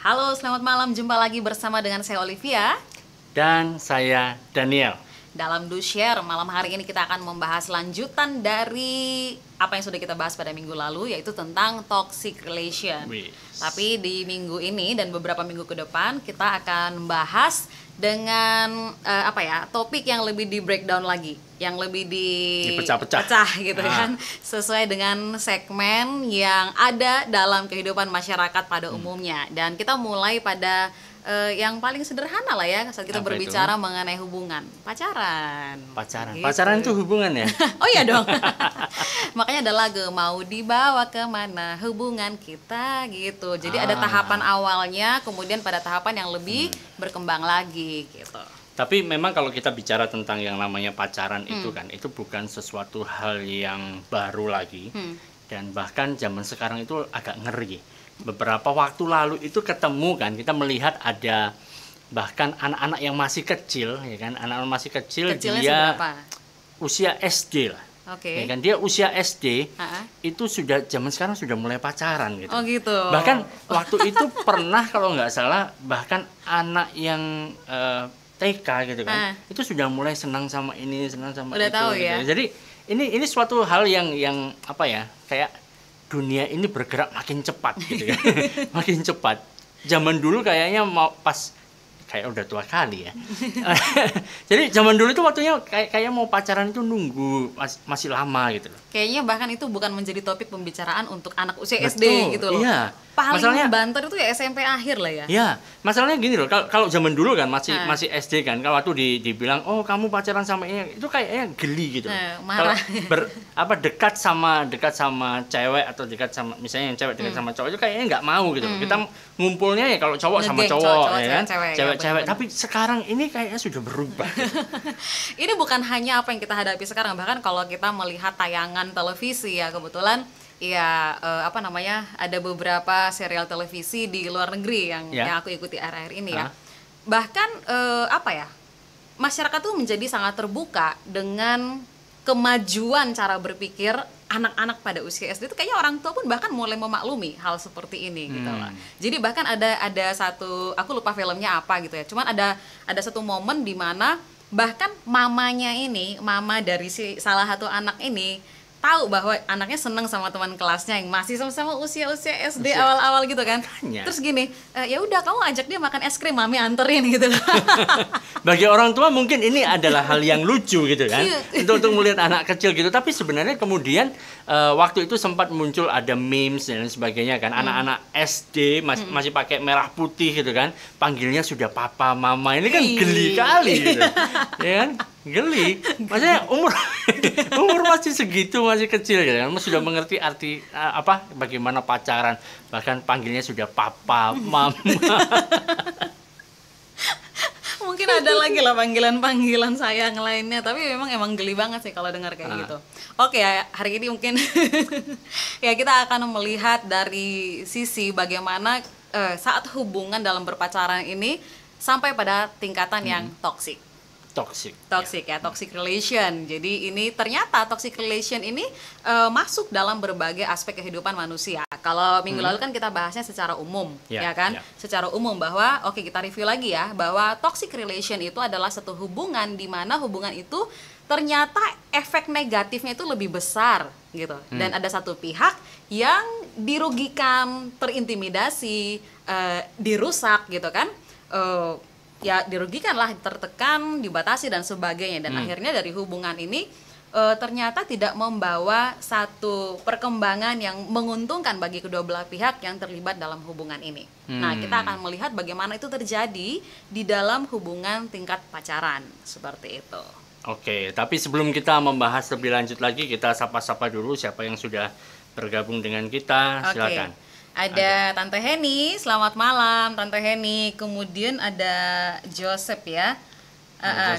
Halo, selamat malam. Jumpa lagi bersama dengan saya Olivia. Dan saya Daniel. Dalam Do Share, malam hari ini kita akan membahas lanjutan dari apa yang sudah kita bahas pada minggu lalu, yaitu tentang toxic relation. Tapi di minggu ini dan beberapa minggu ke depan kita akan bahas dengan topik yang lebih di breakdown lagi, yang lebih dipecah-pecah gitu kan, sesuai dengan segmen yang ada dalam kehidupan masyarakat pada umumnya. Dan kita mulai pada yang paling sederhana lah ya saat kita berbicara mengenai hubungan pacaran gitu. Pacaran itu hubungan ya? Oh iya dong. Makanya ada lagu mau dibawa kemana hubungan kita gitu. Jadi ada tahapan awalnya, kemudian pada tahapan yang lebih berkembang lagi gitu. Tapi memang kalau kita bicara tentang yang namanya pacaran itu kan, itu bukan sesuatu hal yang baru lagi. Dan bahkan zaman sekarang itu agak ngeri. Beberapa waktu lalu itu ketemu kan, kita melihat ada bahkan anak-anak yang masih kecil, ya kan, anak-anak masih kecil. Kecilnya dia seberapa? Usia SD lah. Oke. Ya kan, dia usia SD itu sudah zaman sekarang sudah mulai pacaran gitu. Oh gitu. Bahkan waktu itu pernah kalau nggak salah, bahkan anak yang TK gitu kan, itu sudah mulai senang sama ini, senang sama udah itu. Tahu gitu. ya. Jadi ini suatu hal yang apa ya, kayak dunia ini bergerak makin cepat gitu kan. Makin cepat. Zaman dulu kayaknya kayak udah tua kali ya. Jadi zaman dulu itu waktunya kayak mau pacaran itu nunggu masih lama gitu loh. Kayaknya bahkan itu bukan menjadi topik pembicaraan untuk anak usia SD gitu loh. Iya. Paling banter itu ya SMP akhir lah ya. Iya, masalahnya gini loh, kalau zaman dulu kan masih SD kan, kalau waktu dibilang oh kamu pacaran sama ini, itu kayaknya geli gitu. Marah. Kalau dekat sama cewek atau dekat sama misalnya yang cewek dekat sama cowok itu kayaknya nggak mau gitu. Kita ngumpulnya ya kalau cowok sama cowok ya kan, cewek-cewek. Tapi sekarang ini kayaknya sudah berubah. Gitu. Ini bukan hanya apa yang kita hadapi sekarang, bahkan kalau kita melihat tayangan televisi ya, kebetulan ya ada beberapa serial televisi di luar negeri yang aku ikuti akhir-akhir ini ya. Bahkan masyarakat tuh menjadi sangat terbuka dengan kemajuan cara berpikir anak-anak pada usia SD itu. Kayaknya orang tua pun bahkan mulai memaklumi hal seperti ini gitu lah. Jadi bahkan ada satu, aku lupa filmnya apa gitu ya, cuman ada satu momen di mana bahkan mama dari salah satu anak ini tahu bahwa anaknya seneng sama teman kelasnya yang masih sama-sama usia SD awal-awal gitu kan. Terus gini, ya udah kamu ajak dia makan es krim, mami anterin gitu. Bagi orang tua mungkin ini adalah hal yang lucu gitu kan, untuk melihat anak kecil gitu. Tapi sebenarnya kemudian waktu itu sempat muncul ada memes dan sebagainya kan, anak-anak SD masih pakai merah putih gitu kan, panggilnya sudah papa mama, ini kan geli kali gitu. Ya kan? Geli, maksudnya umur masih segitu, masih kecil gitu kan, sudah mengerti arti bagaimana pacaran, bahkan panggilnya sudah papa, mama. Mungkin ada lagi lah panggilan sayang lainnya, tapi emang geli banget sih kalau dengar kayak gitu. Oke, hari ini mungkin ya kita akan melihat dari sisi bagaimana saat hubungan dalam berpacaran ini sampai pada tingkatan yang toxic relation. Jadi ini ternyata toxic relation ini masuk dalam berbagai aspek kehidupan manusia. Kalau minggu lalu kan kita bahasnya secara umum, ya kan? Secara umum bahwa kita review lagi ya, bahwa toxic relation itu adalah satu hubungan di mana hubungan itu ternyata efek negatifnya itu lebih besar gitu. Dan ada satu pihak yang dirugikan, terintimidasi, dirusak gitu kan. Ya dirugikan lah, tertekan, dibatasi dan sebagainya, dan akhirnya dari hubungan ini ternyata tidak membawa satu perkembangan yang menguntungkan bagi kedua belah pihak yang terlibat dalam hubungan ini. Nah, kita akan melihat bagaimana itu terjadi di dalam hubungan tingkat pacaran seperti itu. Oke, tapi sebelum kita membahas lebih lanjut lagi, kita sapa-sapa dulu siapa yang sudah bergabung dengan kita. Silakan. Ada Tante Heni, selamat malam Tante Heni. Kemudian ada Joseph ya.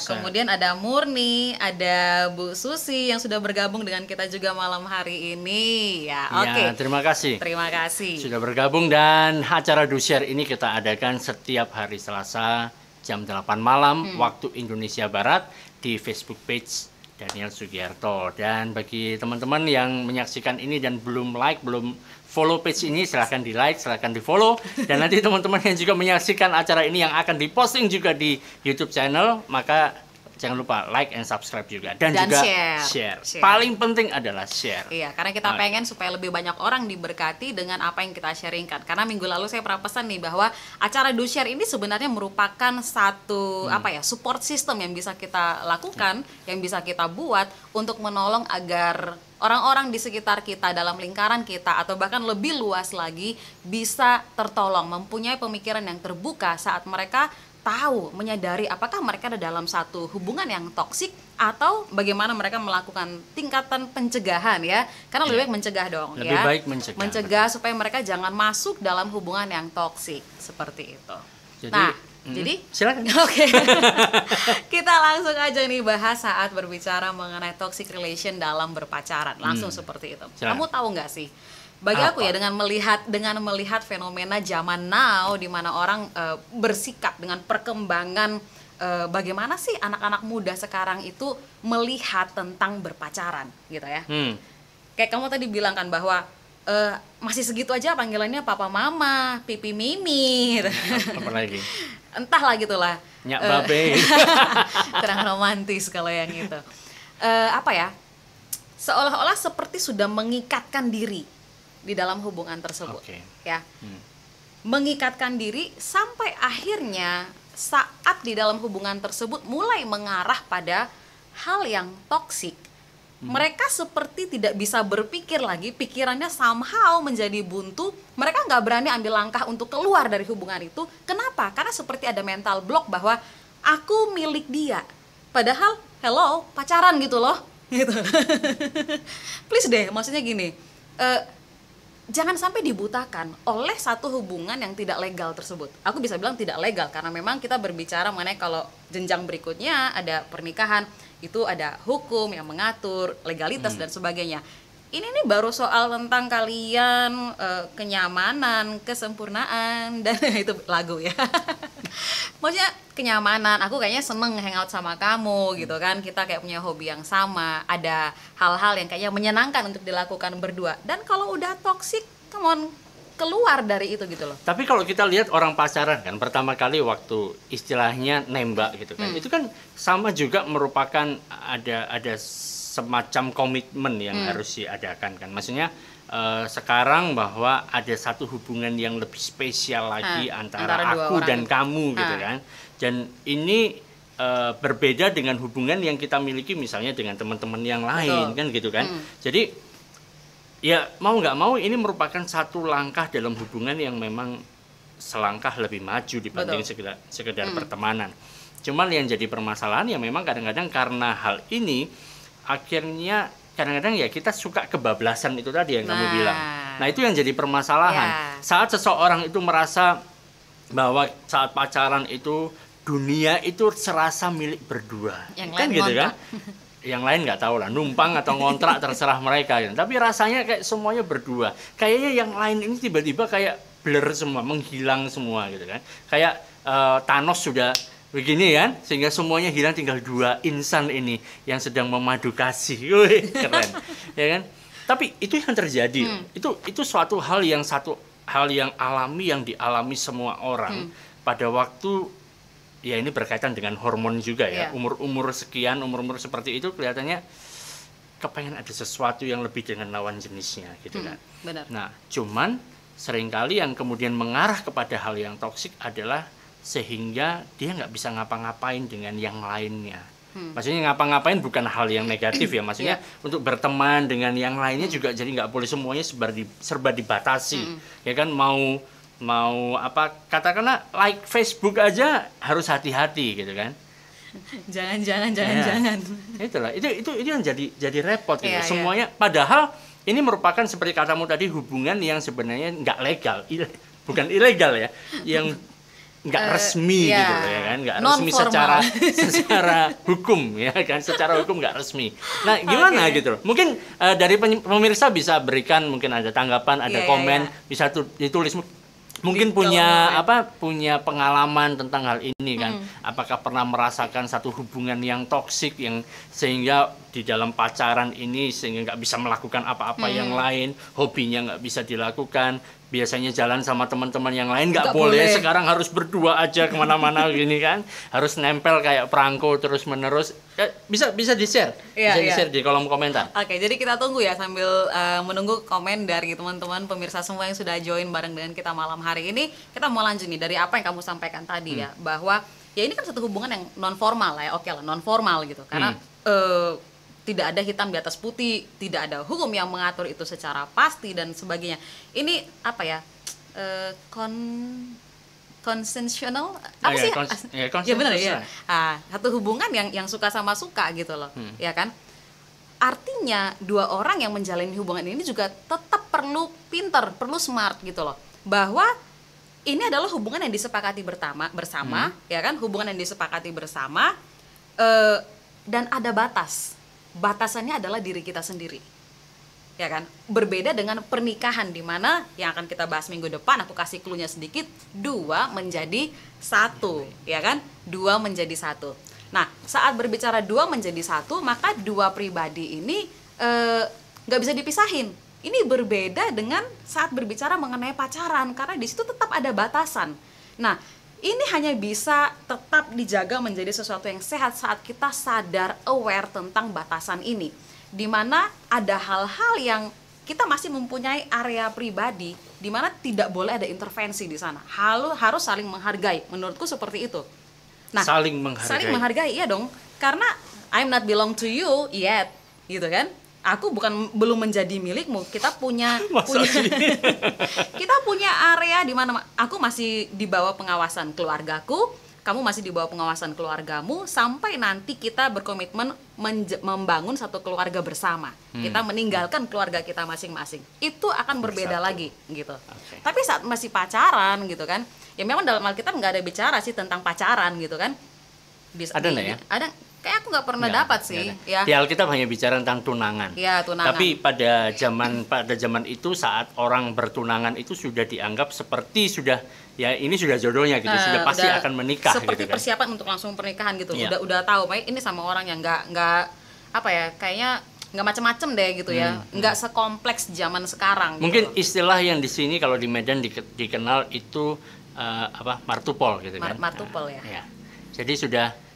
Kemudian ada Murni, ada Bu Susi yang sudah bergabung dengan kita juga malam hari ini ya. Oke. Terima kasih. Terima kasih. Sudah bergabung, dan acara Do Share ini kita adakan setiap hari Selasa jam 8 malam waktu Indonesia Barat di Facebook page Daniel Sugiarto. Dan bagi teman-teman yang menyaksikan ini dan belum like, belum follow page ini, silahkan di like, silahkan di follow. Dan nanti teman-teman yang juga menyaksikan acara ini yang akan diposting juga di YouTube channel, maka jangan lupa like and subscribe juga. Dan juga share. Paling penting adalah share. Iya, karena kita pengen supaya lebih banyak orang diberkati dengan apa yang kita sharingkan. Karena minggu lalu saya pernah pesan nih bahwa acara Do Share ini sebenarnya merupakan satu support system yang bisa kita lakukan, yang bisa kita buat untuk menolong agar orang-orang di sekitar kita, dalam lingkaran kita, atau bahkan lebih luas lagi bisa tertolong, mempunyai pemikiran yang terbuka saat mereka tahu, menyadari apakah mereka ada dalam satu hubungan yang toksik atau bagaimana mereka melakukan tingkatan pencegahan ya. Karena lebih baik mencegah dong lebih ya. Baik mencegah supaya mereka jangan masuk dalam hubungan yang toksik seperti itu. Jadi silakan. Oke. Kita langsung aja nih bahas saat berbicara mengenai toxic relation dalam berpacaran. Langsung seperti itu. Silakan. Kamu tahu nggak sih? Bagi aku ya, dengan melihat fenomena zaman now di mana orang bersikap dengan perkembangan bagaimana sih anak-anak muda sekarang itu melihat tentang berpacaran gitu ya. Kayak kamu tadi bilang kan bahwa masih segitu aja panggilannya papa mama, pipi mimi gitu. Apa lagi? Entahlah gitulah. Nyak babe. Kurang romantis kalau yang itu. Seolah-olah seperti sudah mengikatkan diri di dalam hubungan tersebut, ya, mengikatkan diri sampai akhirnya saat di dalam hubungan tersebut mulai mengarah pada hal yang toksik, mereka seperti tidak bisa berpikir lagi, pikirannya somehow menjadi buntu, mereka nggak berani ambil langkah untuk keluar dari hubungan itu. Kenapa? Karena seperti ada mental block bahwa aku milik dia, padahal hello pacaran gitu loh, gitu. Please deh, maksudnya gini. Jangan sampai dibutakan oleh satu hubungan yang tidak legal tersebut. Aku bisa bilang tidak legal karena memang kita berbicara mengenai kalau jenjang berikutnya ada pernikahan, itu ada hukum yang mengatur legalitas dan sebagainya. Ini nih baru soal tentang kalian kenyamanan, kesempurnaan, dan itu lagu ya. Maksudnya kenyamanan, aku kayaknya seneng hangout sama kamu gitu kan, kita kayak punya hobi yang sama, ada hal-hal yang kayaknya menyenangkan untuk dilakukan berdua. Dan kalau udah toksik, come on, keluar dari itu gitu loh. Tapi kalau kita lihat orang pacaran kan, pertama kali waktu istilahnya nembak gitu kan, itu kan sama juga merupakan ada semacam komitmen yang harus diadakan kan. Maksudnya sekarang bahwa ada satu hubungan yang lebih spesial lagi antara aku dan kamu gitu kan. Dan ini berbeda dengan hubungan yang kita miliki misalnya dengan teman-teman yang lain. Betul. Kan gitu kan. Jadi ya mau nggak mau ini merupakan satu langkah dalam hubungan yang memang selangkah lebih maju dibanding sekedar pertemanan. Cuman yang jadi permasalahan ya memang kadang-kadang karena hal ini akhirnya kadang-kadang ya kita suka kebablasan itu tadi yang kamu bilang. Nah itu yang jadi permasalahan. Saat seseorang itu merasa bahwa saat pacaran itu dunia itu serasa milik berdua, yang kan gitu kan? Yang lain nggak tahu lah, numpang atau ngontrak terserah mereka. Gitu. Tapi rasanya kayak semuanya berdua. Kayaknya yang lain ini tiba-tiba kayak blur semua, menghilang semua gitu kan? Kayak Thanos sudah begini kan, sehingga semuanya hilang, tinggal dua insan ini yang sedang memadu kasih. Wih, keren. Ya kan? Tapi itu yang terjadi. Itu suatu hal yang alami yang dialami semua orang pada waktu ya ini berkaitan dengan hormon juga ya. Umur-umur sekian, umur-umur seperti itu kelihatannya kepengen ada sesuatu yang lebih dengan lawan jenisnya gitu kan. Benar. Nah, cuman seringkali yang kemudian mengarah kepada hal yang toksik adalah sehingga dia nggak bisa ngapa-ngapain dengan yang lainnya. Maksudnya ngapa-ngapain bukan hal yang negatif ya, maksudnya untuk berteman dengan yang lainnya juga jadi nggak boleh semuanya serba dibatasi. Ya kan, mau apa, katakanlah like Facebook aja harus hati-hati gitu kan. Jangan. Itulah, itu yang jadi repot gitu. Semuanya padahal ini merupakan seperti katamu tadi hubungan yang sebenarnya nggak legal, bukan ilegal ya, yang nggak resmi gitu ya kan, nggak resmi secara hukum ya kan, secara hukum nggak resmi. Nah gimana gitu loh, mungkin dari pemirsa bisa berikan, mungkin ada tanggapan, ada komen, bisa ditulis Mungkin punya pengalaman tentang hal ini kan. Apakah pernah merasakan satu hubungan yang toksik yang sehingga di dalam pacaran ini sehingga nggak bisa melakukan apa-apa yang lain, hobinya nggak bisa dilakukan, biasanya jalan sama teman-teman yang lain nggak boleh, sekarang harus berdua aja kemana-mana gini kan, harus nempel kayak perangko terus menerus. Bisa di-share, di-share di kolom komentar. Oke, jadi kita tunggu ya sambil menunggu komen dari teman-teman pemirsa semua yang sudah join bareng dengan kita malam hari ini. Kita mau lanjut nih dari apa yang kamu sampaikan tadi ya, bahwa ya ini kan satu hubungan yang non formal lah ya, oke lah non formal gitu, karena tidak ada hitam di atas putih, tidak ada hukum yang mengatur itu secara pasti dan sebagainya. Ini apa ya, konsensional apa sih? Ya benar ya. Satu hubungan yang suka sama suka gitu loh, ya kan? Artinya dua orang yang menjalani hubungan ini juga tetap perlu pinter, perlu smart gitu loh, bahwa ini adalah hubungan yang disepakati bersama, ya kan? Hubungan yang disepakati bersama, dan ada batas. Batasannya adalah diri kita sendiri, ya kan? Berbeda dengan pernikahan di mana yang akan kita bahas minggu depan, aku kasih clue-nya sedikit, 2 menjadi 1, ya kan? 2 menjadi 1. Nah, saat berbicara 2 menjadi 1, maka dua pribadi ini nggak bisa dipisahin. Ini berbeda dengan saat berbicara mengenai pacaran, karena di situ tetap ada batasan. Nah, ini hanya bisa tetap dijaga menjadi sesuatu yang sehat saat kita sadar, aware tentang batasan ini. Dimana ada hal-hal yang kita masih mempunyai area pribadi, dimana tidak boleh ada intervensi di sana. Harus saling menghargai, menurutku seperti itu. Nah, saling menghargai, iya dong. Karena I'm not belong to you yet, gitu kan? Aku belum menjadi milikmu. Kita punya kita punya area di mana aku masih di bawah pengawasan keluargaku, kamu masih di bawah pengawasan keluargamu, sampai nanti kita berkomitmen membangun satu keluarga bersama. Kita meninggalkan keluarga kita masing-masing. Itu akan berbeda lagi gitu. Tapi saat masih pacaran gitu kan, ya memang dalam Alkitab nggak ada bicara sih tentang pacaran gitu kan. Ada nggak ya? Ada. Kayak aku nggak pernah dapat sih. Ya. Di Alkitab hanya bicara tentang tunangan. Ya, tunangan. Tapi pada zaman itu saat orang bertunangan itu sudah dianggap seperti sudah jodohnya gitu, sudah pasti akan menikah. Seperti gitu kan? Persiapan untuk langsung pernikahan gitu. Udah tahu, ini sama orang yang nggak apa ya, kayaknya nggak macem-macem deh gitu ya, nggak sekompleks zaman sekarang. Mungkin gitu. Istilah yang di sini kalau di Medan dikenal itu martupol gitu kan. Martupol ya. Jadi sudah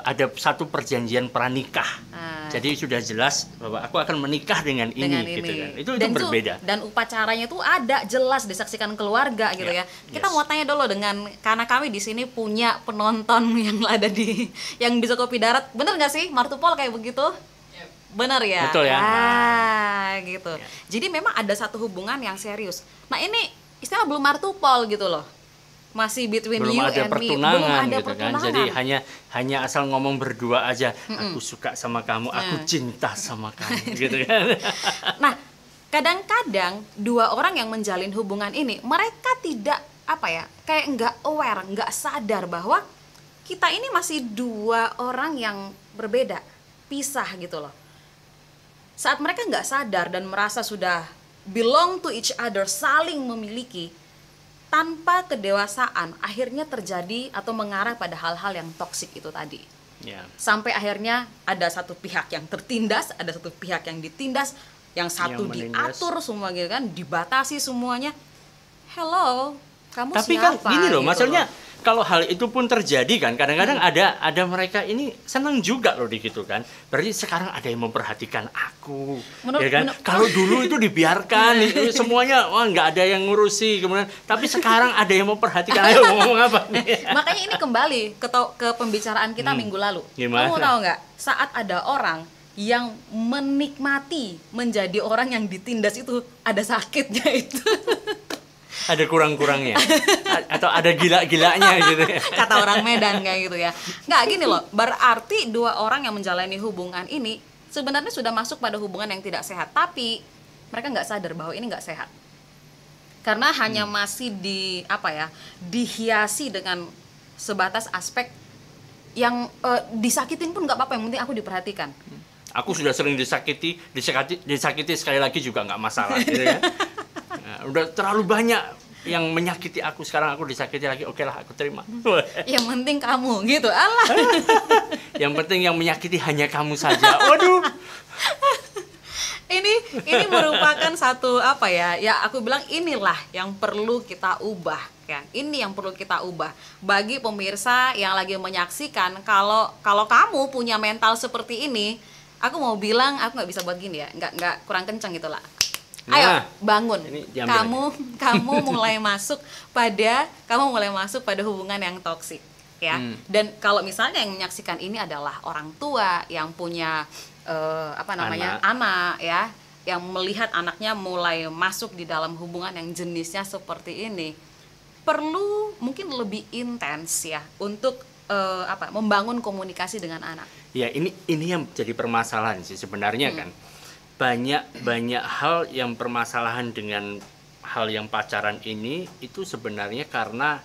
ada satu perjanjian pranikah. Jadi sudah jelas bahwa aku akan menikah dengan ini. Gitu kan. Itu berbeda. Dan upacaranya tuh ada jelas disaksikan keluarga gitu ya. Kita mau tanya dulu karena kami di sini punya penonton yang ada yang bisa kopi darat. Bener nggak sih martupol kayak begitu? Bener ya? Betul ya. Gitu. Jadi memang ada satu hubungan yang serius. Nah ini istilah belum martupol gitu loh. Masih between you and me, belum ada gitu kan. Jadi hanya asal ngomong berdua aja, aku suka sama kamu, aku cinta sama kamu gitu kan. Nah, kadang-kadang dua orang yang menjalin hubungan ini, mereka tidak kayak nggak aware, nggak sadar bahwa kita ini masih dua orang yang berbeda, pisah gitu loh. Saat mereka nggak sadar dan merasa sudah belong to each other, saling memiliki, tanpa kedewasaan akhirnya terjadi atau mengarah pada hal-hal yang toksik itu tadi. Sampai akhirnya ada satu pihak yang tertindas, ada satu pihak yang ditindas, yang satu diatur semua gitu kan, dibatasi semuanya. Hello, kamu tapi siapa? Tapi kan gini loh, gitu maksudnya kalau hal itu pun terjadi kan, kadang-kadang ada mereka ini senang juga loh di gitu kan. Berarti sekarang ada yang memperhatikan aku, ya kan? Kalau dulu itu dibiarkan, itu semuanya nggak ada yang ngurusi, kemudian tapi sekarang ada yang memperhatikan. Ayo ngomong apa nih? Makanya ini kembali ke pembicaraan kita minggu lalu. Gimana? Kamu tahu nggak? Saat ada orang yang menikmati menjadi orang yang ditindas itu ada sakitnya itu. Ada kurang-kurangnya atau ada gila-gilanya gitu ya. Kata orang Medan kayak gitu ya. Nggak gini loh, berarti dua orang yang menjalani hubungan ini sebenarnya sudah masuk pada hubungan yang tidak sehat, tapi mereka nggak sadar bahwa ini nggak sehat. Karena hanya masih dihiasi dengan sebatas aspek yang disakitin pun nggak apa-apa, yang penting aku diperhatikan. Aku sudah sering disakiti sekali lagi juga nggak masalah gitu ya. Udah terlalu banyak yang menyakiti aku, sekarang aku disakiti lagi, oke lah aku terima. Yang penting kamu gitu, Allah. Yang penting yang menyakiti hanya kamu saja. Waduh. Ini merupakan satu apa ya? Ya aku bilang inilah yang perlu kita ubah ya. Ini yang perlu kita ubah. Bagi pemirsa yang lagi menyaksikan, kalau kamu punya mental seperti ini, aku mau bilang aku nggak bisa buat gini ya, nggak kurang kencang gitu lah. Ayo bangun. Kamu mulai masuk pada hubungan yang toksik ya. Dan kalau misalnya yang menyaksikan ini adalah orang tua yang punya anak ya, yang melihat anaknya mulai masuk di dalam hubungan yang jenisnya seperti ini, perlu mungkin lebih intens ya untuk membangun komunikasi dengan anak. Ya, ini yang jadi permasalahan sih sebenarnya kan. Banyak hal yang permasalahan dengan hal yang pacaran ini itu sebenarnya karena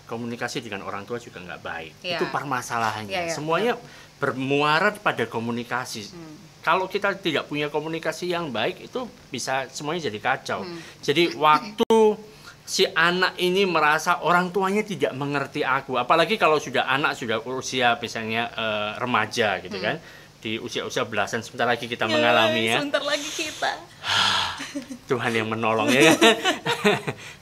komunikasi dengan orang tua juga nggak baik. Itu permasalahannya. Semuanya bermuara pada komunikasi. Kalau kita tidak punya komunikasi yang baik, itu bisa semuanya jadi kacau. Jadi waktu si anak ini merasa orang tuanya tidak mengerti aku, apalagi kalau anak sudah usia misalnya remaja gitu kan, di usia-usia belasan, sebentar lagi kita mengalami ya. Sebentar lagi kita. Tuhan yang menolong ya.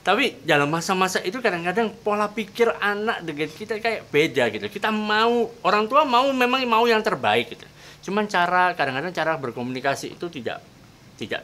Tapi dalam masa-masa itu kadang-kadang pola pikir anak dengan kita kayak beda gitu. Kita mau, orang tua memang mau yang terbaik gitu. Cuman kadang-kadang cara berkomunikasi itu tidak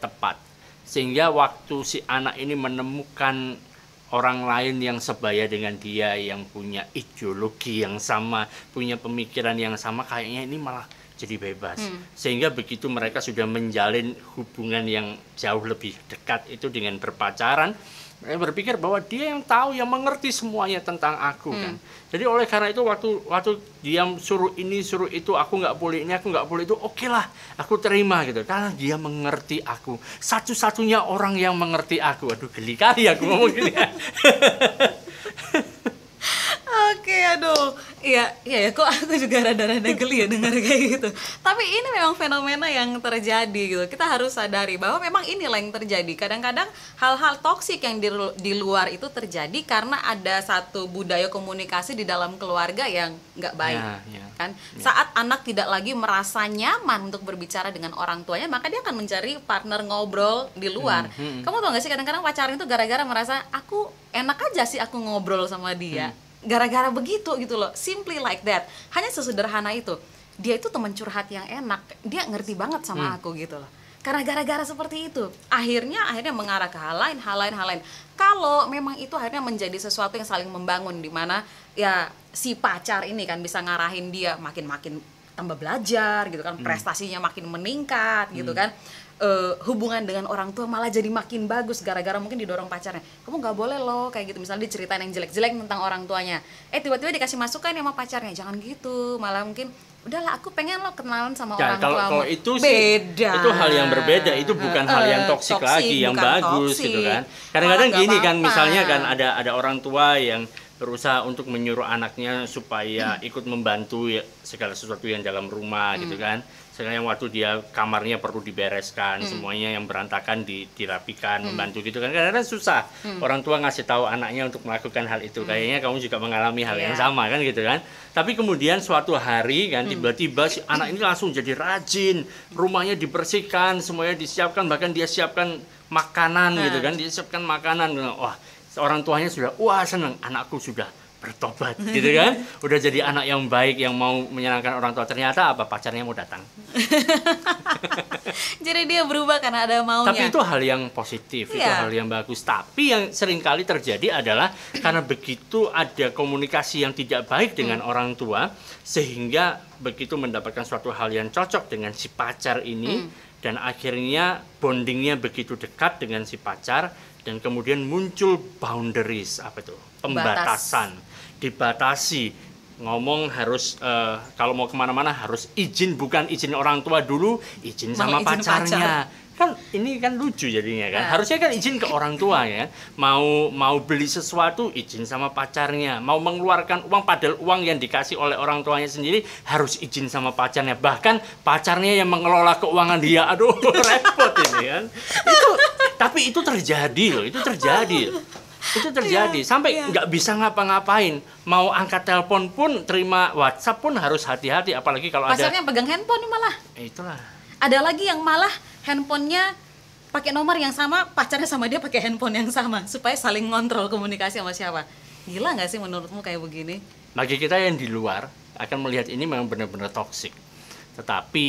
tepat. Sehingga waktu si anak ini menemukan orang lain yang sebaya dengan dia, yang punya ideologi yang sama, punya pemikiran yang sama, kayaknya ini malah jadi bebas. Sehingga begitu mereka sudah menjalin hubungan yang jauh lebih dekat itu dengan berpacaran, mereka berpikir bahwa dia yang tahu, yang mengerti semuanya tentang aku kan. Jadi oleh karena itu waktu dia suruh ini, suruh itu, aku nggak boleh ini, aku nggak boleh itu, oke lah, aku terima gitu. Karena dia mengerti aku. Satu-satunya orang yang mengerti aku. Aduh, geli kali aku ngomong gini. Oke, aduh. Iya, kok aku juga rada-rada geli ya dengar kayak gitu. Tapi ini memang fenomena yang terjadi gitu. Kita harus sadari bahwa memang inilah yang terjadi. Kadang-kadang hal-hal toksik yang di luar itu terjadi karena ada satu budaya komunikasi di dalam keluarga yang nggak baik. Kan? Saat anak tidak lagi merasa nyaman untuk berbicara dengan orang tuanya, maka dia akan mencari partner ngobrol di luar. Kamu tau gak sih, kadang-kadang pacaran itu gara-gara merasa aku enak aja sih aku ngobrol sama dia. Gara-gara begitu gitu loh, simply like that. Hanya sesederhana itu. Dia itu teman curhat yang enak, dia ngerti banget sama aku gitu loh. Karena gara-gara seperti itu, akhirnya mengarah ke hal lain. Kalau memang itu akhirnya menjadi sesuatu yang saling membangun, di mana ya si pacar ini kan bisa ngarahin dia makin tambah belajar gitu kan, prestasinya makin meningkat gitu kan. Hubungan dengan orang tua malah jadi makin bagus gara-gara mungkin didorong pacarnya. Kamu nggak boleh loh kayak gitu, misalnya diceritain yang jelek-jelek tentang orang tuanya, tiba-tiba dikasih masukan sama pacarnya, jangan gitu, malah mungkin udahlah aku pengen lo kenalan sama orang tua. Kalau itu beda, itu hal yang berbeda, itu bukan hal yang toksik lagi, yang bagus toksik. Gitu kan. Kadang-kadang gini kan, misalnya kan ada orang tua yang berusaha untuk menyuruh anaknya supaya ikut membantu ya, segala sesuatu yang dalam rumah gitu kan. Sekarang waktu dia kamarnya perlu dibereskan, semuanya yang berantakan dirapikan, membantu gitu kan. Kadang-kadang susah orang tua ngasih tahu anaknya untuk melakukan hal itu. Kayaknya kamu juga mengalami hal yang sama kan gitu kan. Tapi kemudian suatu hari kan tiba-tiba si anak ini langsung jadi rajin, rumahnya dibersihkan, semuanya disiapkan, bahkan dia siapkan makanan gitu kan, dia siapkan makanan. Wah, orang tuanya sudah senang, anakku sudah bertobat gitu kan, udah jadi anak yang baik yang mau menyenangkan orang tua. Ternyata apa, pacarnya mau datang. Jadi dia berubah karena ada maunya. Tapi itu hal yang positif, itu hal yang bagus. Tapi yang seringkali terjadi adalah karena begitu ada komunikasi yang tidak baik dengan orang tua, sehingga begitu mendapatkan suatu hal yang cocok dengan si pacar ini, dan akhirnya bondingnya begitu dekat dengan si pacar, dan kemudian muncul boundaries, pembatasan. Dibatasi, ngomong harus kalau mau kemana-mana harus izin, bukan izin orang tua dulu, izin sama pacarnya. Kan ini kan lucu jadinya kan. Harusnya kan izin ke orang tua ya. Mau beli sesuatu izin sama pacarnya. Mau mengeluarkan uang, padahal uang yang dikasih oleh orang tuanya sendiri harus izin sama pacarnya. Bahkan pacarnya yang mengelola keuangan dia. Aduh, repot ini kan. Itu Tapi itu terjadi loh, itu terjadi. Itu terjadi sampai nggak bisa ngapa-ngapain. Mau angkat telepon pun, terima WhatsApp pun harus hati-hati, apalagi kalau ada. Pacarnya pegang handphone malah. Itulah. Ada lagi yang malah handphonenya pakai nomor yang sama, pacarnya sama dia pakai handphone yang sama supaya saling ngontrol komunikasi sama siapa. Gila nggak sih menurutmu kayak begini? Bagi kita yang di luar akan melihat ini memang benar-benar toksik. Tetapi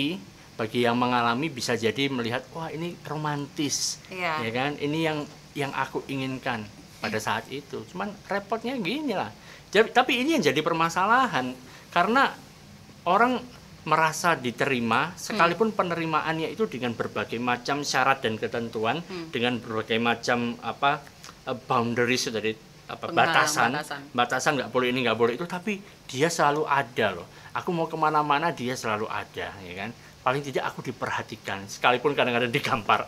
bagi yang mengalami bisa jadi melihat, wah ini romantis, ya kan? Ini yang aku inginkan pada saat itu. Cuman repotnya gini lah. Tapi ini yang jadi permasalahan karena orang merasa diterima, sekalipun penerimaannya itu dengan berbagai macam syarat dan ketentuan, dengan berbagai macam boundaries dari batasan nggak boleh ini nggak boleh itu, tapi dia selalu ada loh. Aku mau kemana-mana dia selalu ada, ya kan? Paling tidak aku diperhatikan, sekalipun kadang-kadang digampar.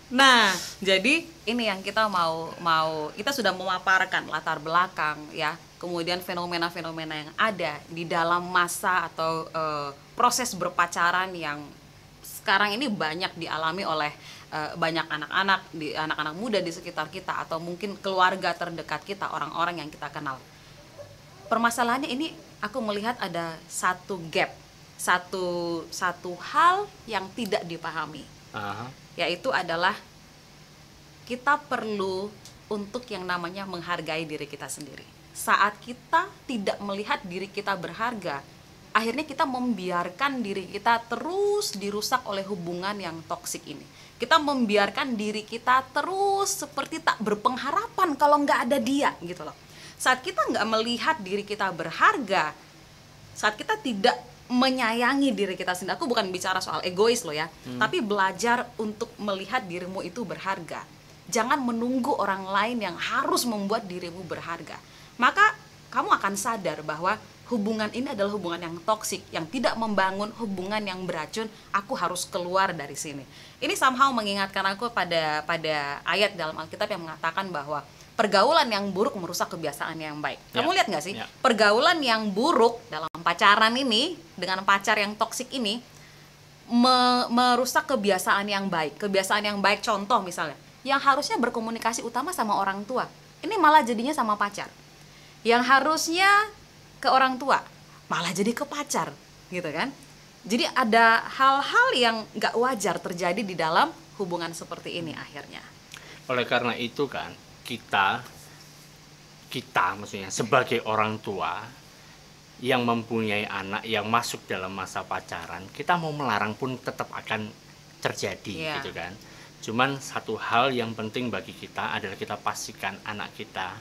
Nah, jadi ini yang kita mau kita sudah memaparkan latar belakang ya, kemudian fenomena-fenomena yang ada di dalam masa atau proses berpacaran yang sekarang ini banyak dialami oleh banyak anak-anak muda di sekitar kita, atau mungkin keluarga terdekat kita, orang-orang yang kita kenal. Permasalahannya ini aku melihat ada satu gap, satu hal yang tidak dipahami. Yaitu adalah kita perlu untuk yang namanya menghargai diri kita sendiri. Saat kita tidak melihat diri kita berharga, akhirnya kita membiarkan diri kita terus dirusak oleh hubungan yang toksik ini. Kita membiarkan diri kita terus seperti tak berpengharapan kalau nggak ada dia gitu loh. Saat kita nggak melihat diri kita berharga, saat kita tidak menyayangi diri kita sendiri, aku bukan bicara soal egois loh ya, tapi belajar untuk melihat dirimu itu berharga. Jangan menunggu orang lain yang harus membuat dirimu berharga. Maka kamu akan sadar bahwa hubungan ini adalah hubungan yang toksik, yang tidak membangun, hubungan yang beracun. Aku harus keluar dari sini. Ini somehow mengingatkan aku pada ayat dalam Alkitab yang mengatakan bahwa pergaulan yang buruk merusak kebiasaan yang baik. Kamu lihat nggak sih? Pergaulan yang buruk dalam pacaran ini, dengan pacar yang toksik ini, merusak kebiasaan yang baik. Kebiasaan yang baik, contoh misalnya, yang harusnya berkomunikasi utama sama orang tua, ini malah jadinya sama pacar. Yang harusnya ke orang tua, malah jadi ke pacar, gitu kan? Jadi ada hal-hal yang nggak wajar terjadi di dalam hubungan seperti ini akhirnya. Oleh karena itu kan, kita maksudnya sebagai orang tua yang mempunyai anak yang masuk dalam masa pacaran, kita mau melarang pun tetap akan terjadi, gitu kan. Cuman satu hal yang penting bagi kita adalah kita pastikan anak kita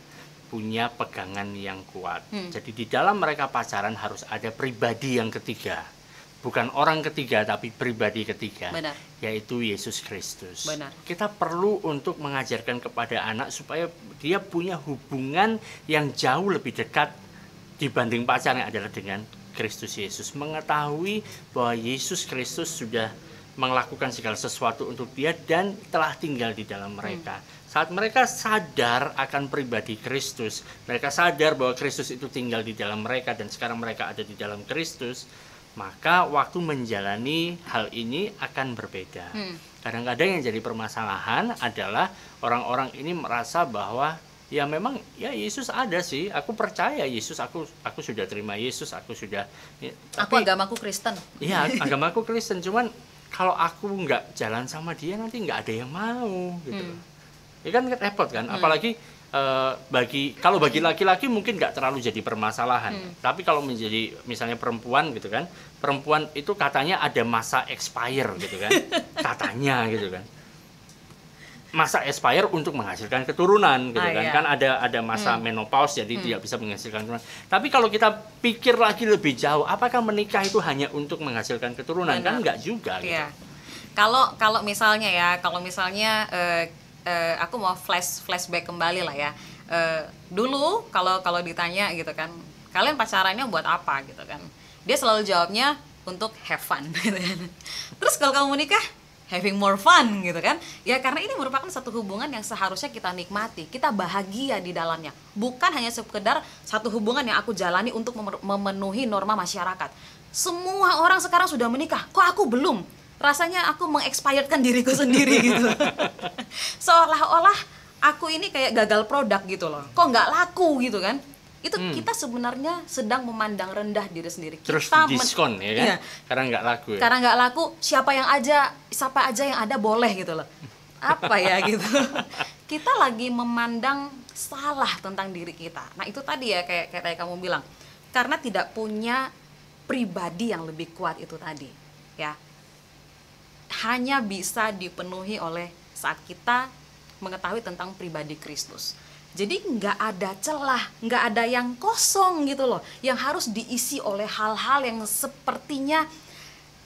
punya pegangan yang kuat. Jadi di dalam mereka pacaran harus ada pribadi yang ketiga. Bukan orang ketiga, tapi pribadi ketiga. Benar. Yaitu Yesus Kristus. Benar. Kita perlu untuk mengajarkan kepada anak supaya dia punya hubungan yang jauh lebih dekat dibanding pacarnya adalah dengan Kristus Yesus. Mengetahui bahwa Yesus Kristus sudah melakukan segala sesuatu untuk dia dan telah tinggal di dalam mereka. Saat mereka sadar akan pribadi Kristus, mereka sadar bahwa Kristus itu tinggal di dalam mereka dan sekarang mereka ada di dalam Kristus, maka waktu menjalani hal ini akan berbeda. Kadang-kadang yang jadi permasalahan adalah orang-orang ini merasa bahwa ya memang ya Yesus ada sih, aku percaya Yesus, aku sudah terima Yesus, aku sudah ya, tapi, agamaku Kristen. Iya, agamaku Kristen, cuman kalau aku nggak jalan sama dia nanti nggak ada yang mau gitu. Ya kan repot kan, apalagi kalau bagi laki-laki mungkin nggak terlalu jadi permasalahan, tapi kalau menjadi misalnya perempuan gitu kan, perempuan itu katanya ada masa expire gitu kan, katanya gitu kan, masa expire untuk menghasilkan keturunan gitu kan, kan ada masa menopause jadi tidak bisa menghasilkan keturunan. Tapi kalau kita pikir lagi lebih jauh, apakah menikah itu hanya untuk menghasilkan keturunan? Benar. Kan enggak juga gitu. Iya. Kalau misalnya aku mau flashback kembali lah ya. Dulu kalau ditanya gitu kan, kalian pacarannya buat apa gitu kan, dia selalu jawabnya untuk have fun gitu kan. Terus kalau kamu menikah, having more fun gitu kan ya, karena ini merupakan satu hubungan yang seharusnya kita nikmati, kita bahagia di dalamnya, bukan hanya sekedar satu hubungan yang aku jalani untuk memenuhi norma masyarakat. Semua orang sekarang sudah menikah, kok aku belum? rasanya aku mengexpiredkan diriku sendiri gitu. Seolah-olah aku ini kayak gagal produk gitu loh, kok nggak laku gitu kan. Itu kita sebenarnya sedang memandang rendah diri sendiri. Terus kita diskon ya kan, iya. Karena nggak laku ya? Karena nggak laku, siapa aja yang ada boleh gitu loh. Apa ya gitu. Kita lagi memandang salah tentang diri kita. Nah itu tadi ya, kayak kamu bilang, karena tidak punya pribadi yang lebih kuat itu tadi ya, hanya bisa dipenuhi oleh saat kita mengetahui tentang pribadi Kristus. Jadi nggak ada celah, nggak ada yang kosong gitu loh, yang harus diisi oleh hal-hal yang sepertinya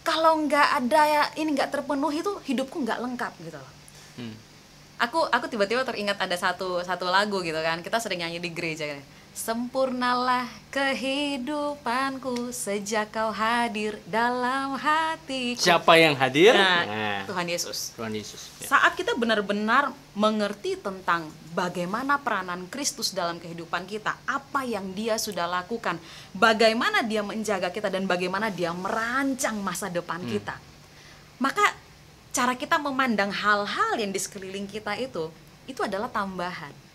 kalau nggak ada ya, ini nggak terpenuhi itu hidupku nggak lengkap gitu loh. Aku tiba-tiba teringat ada satu lagu gitu kan, kita sering nyanyi di gereja kan. Sempurnalah kehidupanku sejak kau hadir dalam hatiku. Siapa yang hadir? Nah, Tuhan Yesus. Tuhan Yesus. Ya. Saat kita benar-benar mengerti tentang bagaimana peranan Kristus dalam kehidupan kita, apa yang Dia sudah lakukan, bagaimana Dia menjaga kita dan bagaimana Dia merancang masa depan kita, maka cara kita memandang hal-hal yang di sekeliling kita itu adalah tambahan.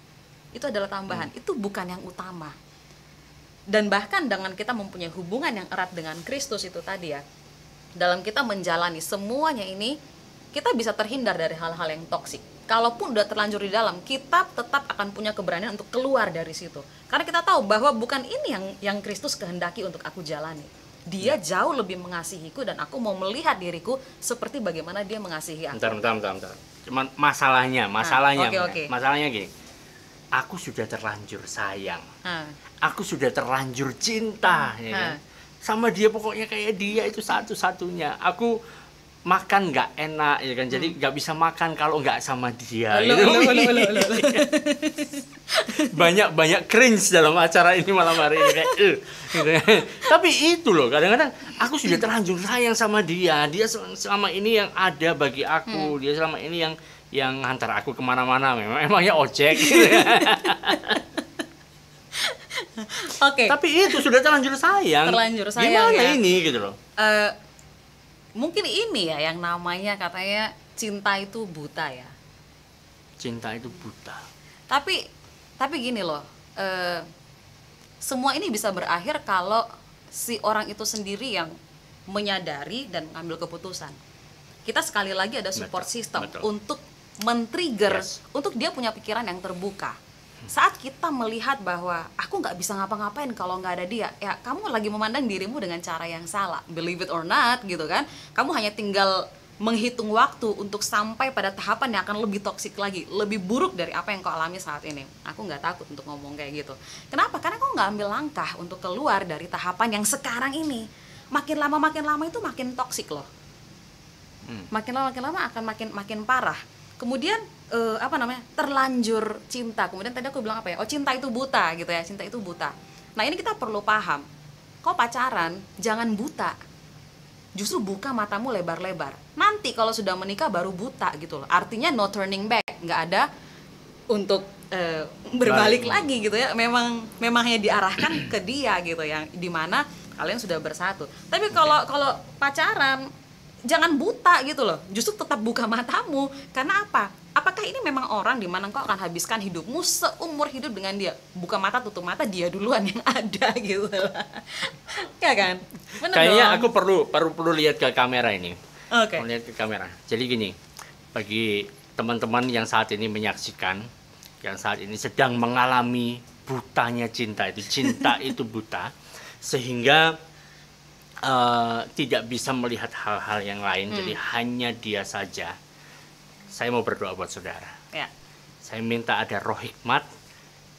Itu bukan yang utama. Dan bahkan dengan kita mempunyai hubungan yang erat dengan Kristus itu tadi ya, dalam kita menjalani semuanya ini, kita bisa terhindar dari hal-hal yang toksik. Kalaupun udah terlanjur di dalam, kita tetap akan punya keberanian untuk keluar dari situ. Karena kita tahu bahwa bukan ini yang Kristus kehendaki untuk aku jalani. Dia jauh lebih mengasihiku dan aku mau melihat diriku seperti bagaimana Dia mengasihi aku. Bentar. Cuman masalahnya gini. Aku sudah terlanjur sayang. Aku sudah terlanjur cinta ya kan? Sama dia, pokoknya kayak dia itu satu-satunya. Aku makan nggak enak ya kan, jadi nggak bisa makan kalau nggak sama dia. Banyak cringe dalam acara ini malam hari ini kayak gitu. Tapi itu loh, kadang-kadang aku sudah terlanjur sayang sama dia. Dia selama ini yang ada bagi aku. Dia selama ini yang antar aku kemana-mana, memangnya ojek gitu. Oke. Tapi itu sudah terlanjur sayang. Gimana ya? Ini gitu loh. Mungkin ini ya yang namanya katanya cinta itu buta ya. Cinta itu buta. Tapi gini loh, semua ini bisa berakhir kalau si orang itu sendiri yang menyadari dan mengambil keputusan. Kita sekali lagi ada support system untuk men-trigger, untuk dia punya pikiran yang terbuka. Saat kita melihat bahwa aku nggak bisa ngapa-ngapain kalau nggak ada dia, ya kamu lagi memandang dirimu dengan cara yang salah. Believe it or not gitu kan, kamu hanya tinggal menghitung waktu untuk sampai pada tahapan yang akan lebih toksik lagi, lebih buruk dari apa yang kau alami saat ini. Aku nggak takut untuk ngomong kayak gitu. Kenapa? Karena kau nggak ambil langkah untuk keluar dari tahapan yang sekarang ini. Makin lama itu makin toksik loh. Makin lama akan makin parah. Kemudian terlanjur cinta. Kemudian tadi aku bilang apa ya? Oh, cinta itu buta gitu ya. Cinta itu buta. Nah, ini kita perlu paham. Kau pacaran jangan buta. Justru buka matamu lebar-lebar. Nanti kalau sudah menikah baru buta gitu loh. Artinya no turning back. Nggak ada untuk berbalik lagi gitu ya. Memang hanya diarahkan ke dia gitu, yang dimana kalian sudah bersatu. Tapi kalau pacaran jangan buta gitu loh, justru tetap buka matamu. Karena apa? Apakah ini memang orang di mana kau akan habiskan hidupmu seumur hidup dengan dia? Buka mata, tutup mata, dia duluan yang ada gitu loh. Ya kan? Bener kayaknya dong? Aku perlu lihat ke kamera ini. Oke. Lihat ke kamera. Jadi gini, bagi teman-teman yang saat ini menyaksikan, yang saat ini sedang mengalami butanya cinta itu buta, sehingga tidak bisa melihat hal-hal yang lain, jadi hanya dia saja. Saya mau berdoa buat saudara. Ya. Saya minta ada roh hikmat,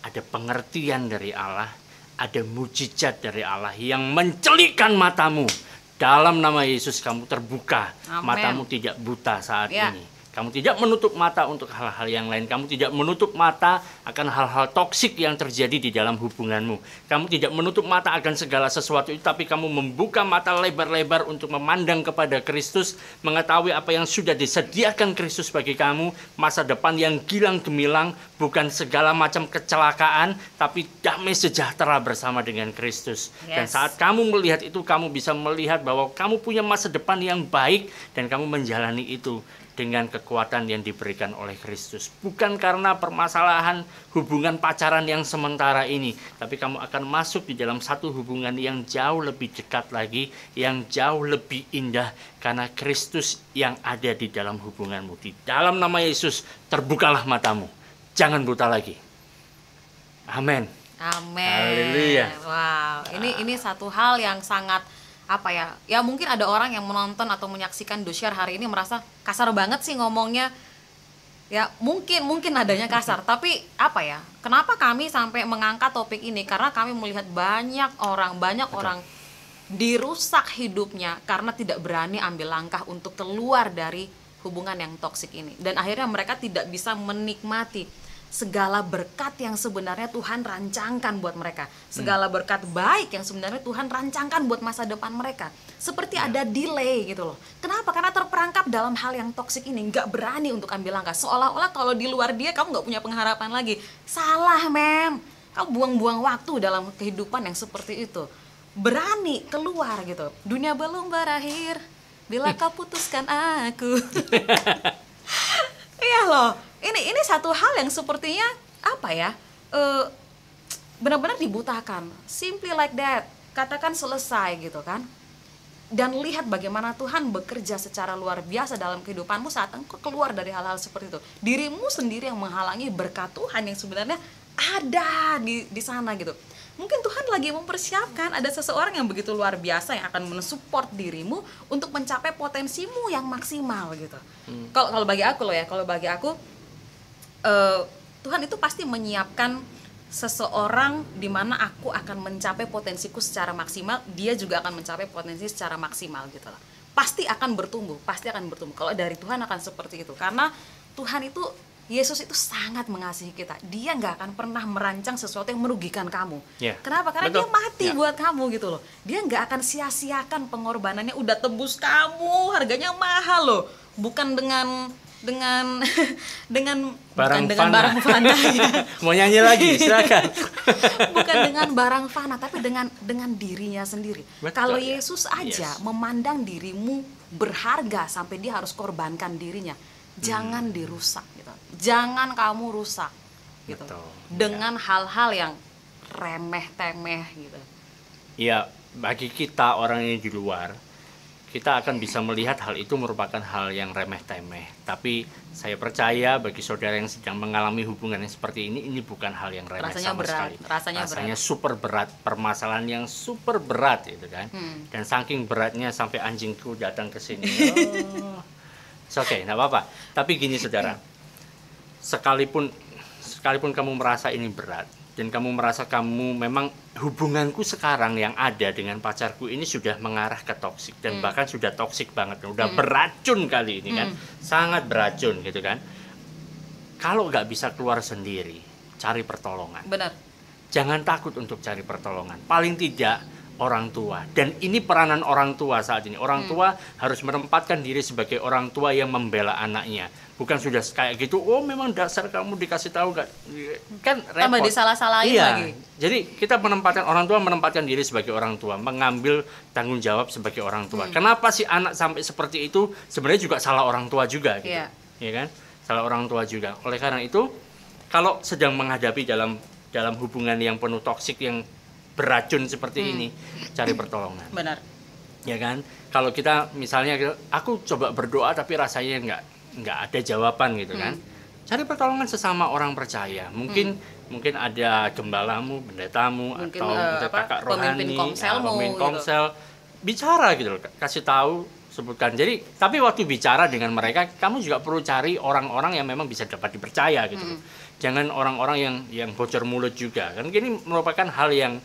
ada pengertian dari Allah, ada mujizat dari Allah yang mencelikkan matamu. Dalam nama Yesus kamu terbuka. Amen. Matamu tidak buta saat ini. Kamu tidak menutup mata untuk hal-hal yang lain. Kamu tidak menutup mata akan hal-hal toksik yang terjadi di dalam hubunganmu. Kamu tidak menutup mata akan segala sesuatu itu, tapi kamu membuka mata lebar-lebar untuk memandang kepada Kristus, mengetahui apa yang sudah disediakan Kristus bagi kamu, masa depan yang gilang gemilang, bukan segala macam kecelakaan, tapi damai sejahtera bersama dengan Kristus. Dan saat kamu melihat itu, kamu bisa melihat bahwa kamu punya masa depan yang baik, dan kamu menjalani itu dengan kekuatan yang diberikan oleh Kristus. Bukan karena permasalahan hubungan pacaran yang sementara ini, tapi kamu akan masuk di dalam satu hubungan yang jauh lebih dekat lagi, yang jauh lebih indah, karena Kristus yang ada di dalam hubunganmu. Di dalam nama Yesus, terbukalah matamu. Jangan buta lagi. Amin. Amin. Haleluya. Wow, ini satu hal yang sangat apa ya? Ya mungkin ada orang yang menonton atau menyaksikan Doshare hari ini merasa kasar banget sih ngomongnya. Ya mungkin adanya kasar, tapi apa ya? Kenapa kami sampai mengangkat topik ini? Karena kami melihat banyak orang dirusak hidupnya karena tidak berani ambil langkah untuk keluar dari hubungan yang toksik ini. Dan akhirnya mereka tidak bisa menikmati segala berkat yang sebenarnya Tuhan rancangkan buat mereka, segala berkat baik yang sebenarnya Tuhan rancangkan buat masa depan mereka, seperti ada delay gitu loh. Kenapa? Karena terperangkap dalam hal yang toksik ini, nggak berani untuk ambil langkah, seolah-olah kalau di luar dia kamu nggak punya pengharapan lagi. Salah, mem. Kamu buang-buang waktu dalam kehidupan yang seperti itu. Berani keluar gitu. Dunia belum berakhir bila kau putuskan aku. Iya loh. Ini satu hal yang sepertinya apa ya, benar-benar dibutakan, simply like that, katakan selesai gitu kan. Dan lihat bagaimana Tuhan bekerja secara luar biasa dalam kehidupanmu saat engkau keluar dari hal-hal seperti itu. Dirimu sendiri yang menghalangi berkat Tuhan yang sebenarnya ada di sana gitu. Mungkin Tuhan lagi mempersiapkan ada seseorang yang begitu luar biasa yang akan mensupport dirimu untuk mencapai potensimu yang maksimal gitu. Kalau bagi aku loh ya, kalau bagi aku Tuhan itu pasti menyiapkan seseorang di mana aku akan mencapai potensiku secara maksimal, dia juga akan mencapai potensi secara maksimal gitu lah. Pasti akan bertumbuh. Kalau dari Tuhan akan seperti itu. Karena Tuhan itu, Yesus itu sangat mengasihi kita. Dia nggak akan pernah merancang sesuatu yang merugikan kamu. Kenapa? Karena Betul. Dia mati buat kamu gitu loh. Dia nggak akan sia-siakan pengorbanannya, udah tebus kamu, harganya mahal loh. Bukan dengan barang fana ya. Mau nyanyi lagi silakan. Bukan dengan barang fana, tapi dengan dirinya sendiri. Kalau Yesus aja memandang dirimu berharga sampai dia harus korbankan dirinya, jangan dirusak gitu. Jangan kamu rusak gitu. Dengan hal-hal yang remeh-temeh gitu. Iya, bagi kita orang yang di luar, kita akan bisa melihat hal itu merupakan hal yang remeh-temeh. Tapi saya percaya bagi saudara yang sedang mengalami hubungan yang seperti ini bukan hal yang remeh sama sekali. Rasanya super berat, permasalahan yang super berat itu kan. Dan saking beratnya sampai anjingku datang ke sini. Oke, enggak apa-apa. Tapi gini saudara, sekalipun kamu merasa ini berat, dan kamu merasa kamu memang hubunganku sekarang yang ada dengan pacarku ini sudah mengarah ke toksik dan bahkan sudah toksik banget, udah beracun kali ini kan, sangat beracun gitu kan. Kalau nggak bisa keluar sendiri, cari pertolongan. Benar. Jangan takut untuk cari pertolongan. Paling tidak orang tua. Dan ini peranan orang tua saat ini. Orang tua harus menempatkan diri sebagai orang tua yang membela anaknya. Bukan sudah kayak gitu, oh memang dasar kamu dikasih tahu kan repot. Tambah disalah-salahin lagi. Jadi kita orang tua menempatkan diri sebagai orang tua, mengambil tanggung jawab sebagai orang tua. Kenapa sih anak sampai seperti itu? Sebenarnya juga salah orang tua juga gitu. Ya kan? Salah orang tua juga. Oleh karena itu, kalau sedang menghadapi dalam hubungan yang penuh toksik yang beracun seperti ini, cari pertolongan. Benar. Ya kan? Kalau kita misalnya aku coba berdoa tapi rasanya nggak ada jawaban gitu kan, cari pertolongan sesama orang percaya. Mungkin ada gembalamu, pendetamu, mungkin, atau kakak rohani, pemimpin komsel, bicara gitu loh, kasih tahu, sebutkan. Jadi tapi waktu bicara dengan mereka, kamu juga perlu cari orang-orang yang memang bisa dapat dipercaya gitu loh. Jangan orang-orang yang bocor mulut juga kan. Ini merupakan hal yang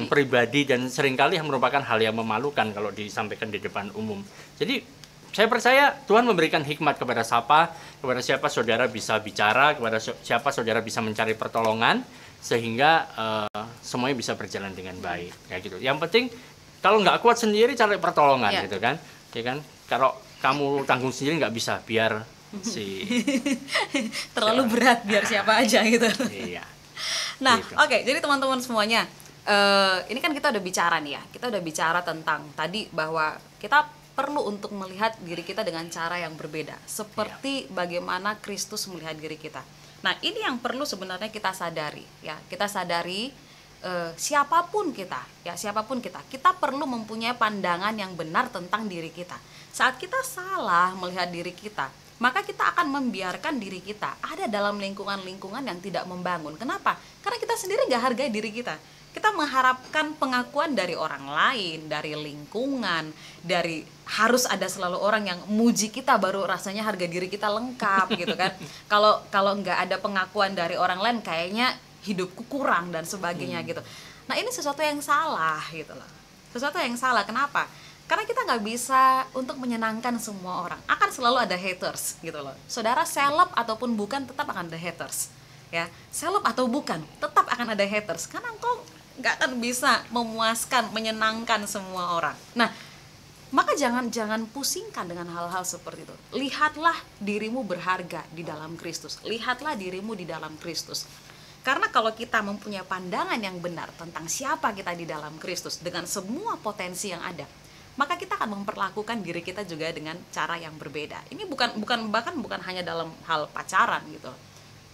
pribadi dan seringkali merupakan hal yang memalukan kalau disampaikan di depan umum. Jadi saya percaya Tuhan memberikan hikmat kepada siapa saudara bisa bicara, kepada siapa saudara bisa mencari pertolongan, sehingga semuanya bisa berjalan dengan baik, kayak gitu. Yang penting kalau nggak kuat sendiri cari pertolongan, gitu kan, ya kan. Kalau kamu tanggung sendiri nggak bisa, biar terlalu berat, biar siapa aja gitu. Iya. Nah, gitu. Oke, jadi teman-teman semuanya, ini kan kita udah bicara nih ya, kita udah bicara tentang tadi bahwa kita perlu untuk melihat diri kita dengan cara yang berbeda, seperti bagaimana Kristus melihat diri kita. Nah, ini yang perlu sebenarnya kita sadari, ya. Kita sadari siapapun kita, kita perlu mempunyai pandangan yang benar tentang diri kita. Saat kita salah melihat diri kita, maka kita akan membiarkan diri kita ada dalam lingkungan-lingkungan yang tidak membangun. Kenapa? Karena kita sendiri nggak hargai diri kita. Kita mengharapkan pengakuan dari orang lain, dari lingkungan, dari harus ada selalu orang yang muji kita baru rasanya harga diri kita lengkap gitu kan. Kalau nggak ada pengakuan dari orang lain, kayaknya hidupku kurang dan sebagainya gitu. Nah, ini sesuatu yang salah gitu loh. Sesuatu yang salah. Kenapa? Karena kita nggak bisa untuk menyenangkan semua orang. Akan selalu ada haters gitu loh. Saudara seleb ataupun bukan, tetap akan ada haters. Ya, seleb atau bukan, tetap akan ada haters. Karena engkau nggak akan bisa memuaskan, menyenangkan semua orang. Nah, maka jangan pusingkan dengan hal-hal seperti itu. Lihatlah dirimu berharga di dalam Kristus. Lihatlah dirimu di dalam Kristus. Karena kalau kita mempunyai pandangan yang benar tentang siapa kita di dalam Kristus dengan semua potensi yang ada, maka kita akan memperlakukan diri kita juga dengan cara yang berbeda. Ini bukan hanya dalam hal pacaran gitu.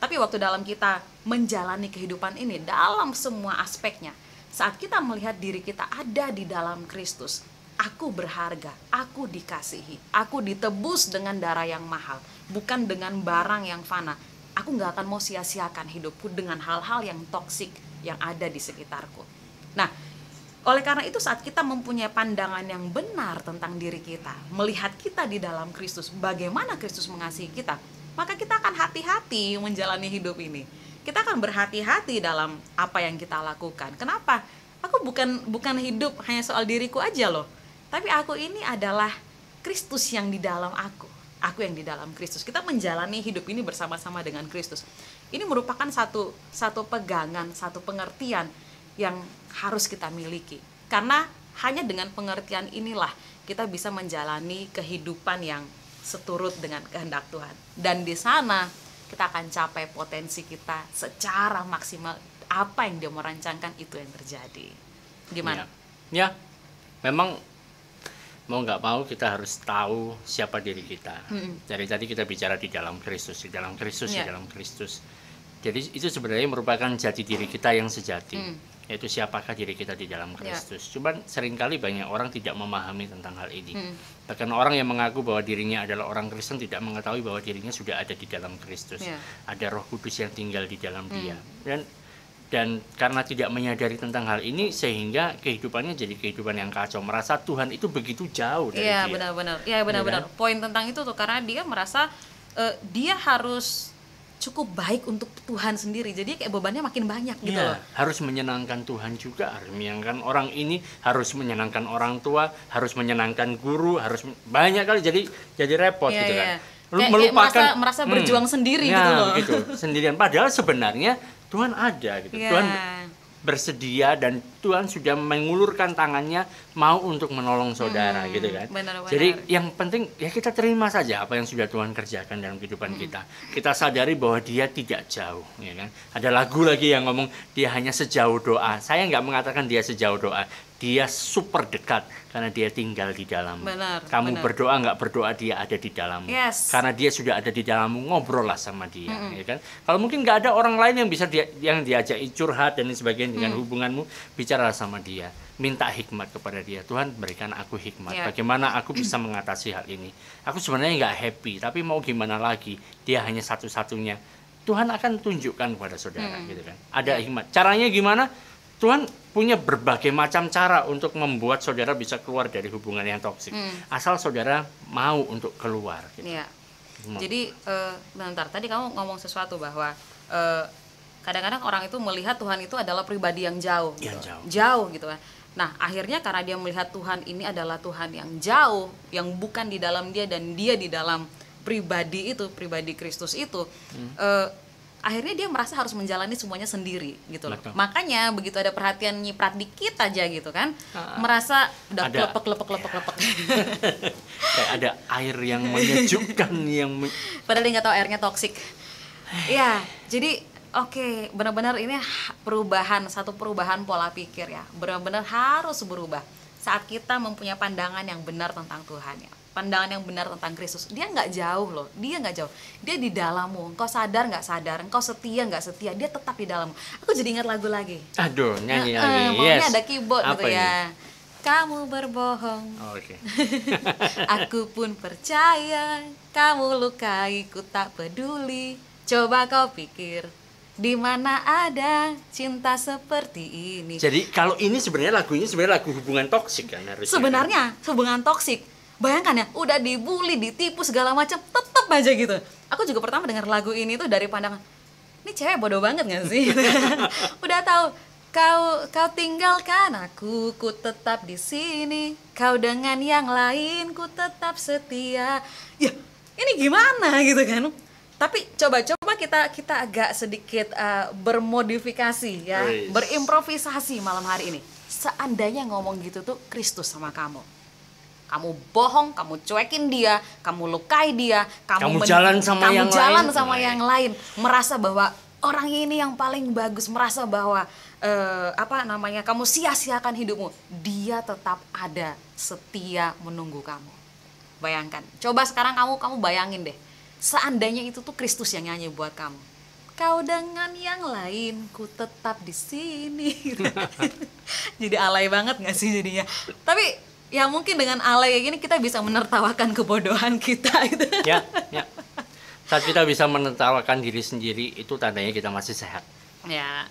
Tapi waktu dalam kita menjalani kehidupan ini dalam semua aspeknya, saat kita melihat diri kita ada di dalam Kristus, aku berharga, aku dikasihi, aku ditebus dengan darah yang mahal, bukan dengan barang yang fana. Aku nggak akan mau sia-siakan hidupku dengan hal-hal yang toksik yang ada di sekitarku. Nah, oleh karena itu saat kita mempunyai pandangan yang benar tentang diri kita, melihat kita di dalam Kristus, bagaimana Kristus mengasihi kita, maka kita akan hati-hati menjalani hidup ini. Kita akan berhati-hati dalam apa yang kita lakukan. Kenapa? Aku bukan hidup hanya soal diriku aja loh. Tapi aku ini adalah Kristus yang di dalam aku. Aku yang di dalam Kristus. Kita menjalani hidup ini bersama-sama dengan Kristus. Ini merupakan satu pegangan, satu pengertian yang harus kita miliki. Karena hanya dengan pengertian inilah kita bisa menjalani kehidupan yang seturut dengan kehendak Tuhan. Dan di sana kita akan capai potensi kita secara maksimal. Apa yang Dia merancangkan itu yang terjadi. Gimana? Ya, memang mau nggak mau kita harus tahu siapa diri kita. Dari tadi kita bicara di dalam Kristus, di dalam Kristus. Jadi itu sebenarnya merupakan jati diri kita yang sejati, yaitu siapakah diri kita di dalam Kristus. Cuman seringkali banyak orang tidak memahami tentang hal ini. Bahkan orang yang mengaku bahwa dirinya adalah orang Kristen tidak mengetahui bahwa dirinya sudah ada di dalam Kristus. Ada Roh Kudus yang tinggal di dalam dia. Dan karena tidak menyadari tentang hal ini, sehingga kehidupannya jadi kehidupan yang kacau, merasa Tuhan itu begitu jauh dari dia. Iya benar-benar. Poin tentang itu tuh, karena dia merasa dia harus cukup baik untuk Tuhan sendiri, jadi kayak bebannya makin banyak gitu loh. Harus menyenangkan Tuhan juga, harus menyenangkan orang ini, harus menyenangkan orang tua, harus menyenangkan guru, harus banyak kali, jadi repot gitu kan. Melupakan merasa berjuang sendiri gitu loh. Gitu, sendirian. Padahal sebenarnya Tuhan ada gitu. Tuhan bersedia dan Tuhan sudah mengulurkan tangannya mau untuk menolong saudara gitu kan. Benar. Jadi yang penting ya kita terima saja apa yang sudah Tuhan kerjakan dalam kehidupan kita. Kita sadari bahwa Dia tidak jauh, ya kan. Ada lagu lagi yang ngomong Dia hanya sejauh doa. Saya nggak mengatakan Dia sejauh doa. Dia super dekat karena Dia tinggal di dalammu. Kamu berdoa nggak berdoa, Dia ada di dalammu. Karena Dia sudah ada di dalammu, ngobrol lah sama Dia, ya kan. Kalau mungkin nggak ada orang lain yang bisa yang diajak curhat dan sebagainya dengan hubunganmu, bicaralah sama Dia, minta hikmat kepada Dia. Tuhan, berikan aku hikmat. Bagaimana aku bisa mengatasi hal ini? Aku sebenarnya nggak happy, tapi mau gimana lagi? Dia hanya satu-satunya. Tuhan akan tunjukkan kepada saudara, gitu kan. Ada hikmat. Caranya gimana? Tuhan punya berbagai macam cara untuk membuat saudara bisa keluar dari hubungan yang toksik. Asal saudara mau untuk keluar. Gitu. Jadi, bentar, tadi kamu ngomong sesuatu bahwa kadang-kadang orang itu melihat Tuhan itu adalah pribadi yang jauh. Jauh gitu kan. Nah, akhirnya karena dia melihat Tuhan ini adalah Tuhan yang jauh, yang bukan di dalam dia dan dia di dalam pribadi itu, pribadi Kristus itu, akhirnya dia merasa harus menjalani semuanya sendiri gitu loh. Makanya begitu ada perhatian nyiprat dikit aja gitu kan, merasa udah klepek. Kayak ada air yang menyejukkan yang padahal dia nggak tahu airnya toksik. Ya, jadi oke, benar-benar ini satu perubahan pola pikir ya. Benar-benar harus berubah saat kita mempunyai pandangan yang benar tentang Tuhan ya. Pandangan yang benar tentang Kristus. Dia nggak jauh loh, dia nggak jauh. Dia di dalammu. Engkau sadar nggak sadar, engkau setia nggak setia, dia tetap di dalammu. Aku jadi ingat lagu lagi. Aduh, nyanyi lagi. Pokoknya ada keyboard gitu ya. Kamu berbohong. Oke. Aku pun percaya. Kamu lukai, ku tak peduli. Coba kau pikir, di mana ada cinta seperti ini. Jadi kalau ini sebenarnya lagunya lagu hubungan toksik kan harusnya. Sebenarnya hubungan toksik. Bayangkan ya, udah dibully, ditipu segala macam, tetep aja gitu. Aku juga pertama dengar lagu ini tuh dari pandangan, ini cewek bodoh banget gak sih? Udah tahu, kau tinggalkan aku, ku tetap di sini. Kau dengan yang lain, ku tetap setia. Ya, ini gimana gitu kan? Tapi coba kita agak sedikit bermodifikasi ya, berimprovisasi malam hari ini. Seandainya ngomong gitu tuh Kristus sama kamu. Kamu bohong, kamu cuekin dia, kamu lukai dia, kamu jalan sama yang lain, merasa bahwa orang ini yang paling bagus, merasa bahwa kamu sia-siakan hidupmu. Dia tetap ada, setia menunggu kamu. Bayangkan. Coba sekarang kamu bayangin deh. Seandainya itu tuh Kristus yang nyanyi buat kamu. Kau dengan yang lain, ku tetap di sini. Jadi alay banget nggak sih jadinya? Tapi ya mungkin dengan alay kayak gini kita bisa menertawakan kebodohan kita gitu. Ya. Saat kita bisa menertawakan diri sendiri, itu tandanya kita masih sehat. Ya.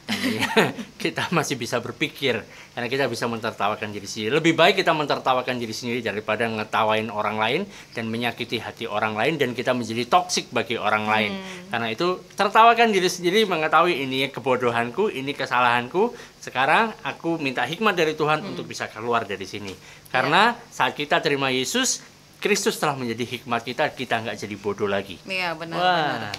Kita masih bisa berpikir karena kita bisa mentertawakan diri sendiri. Lebih baik kita mentertawakan diri sendiri daripada ngetawain orang lain dan menyakiti hati orang lain dan kita menjadi toksik bagi orang lain. Karena itu tertawakan diri sendiri, mengetahui ini kebodohanku, ini kesalahanku. Sekarang aku minta hikmat dari Tuhan untuk bisa keluar dari sini. Karena saat kita terima Yesus, Kristus telah menjadi hikmat kita nggak jadi bodoh lagi. Iya, benar.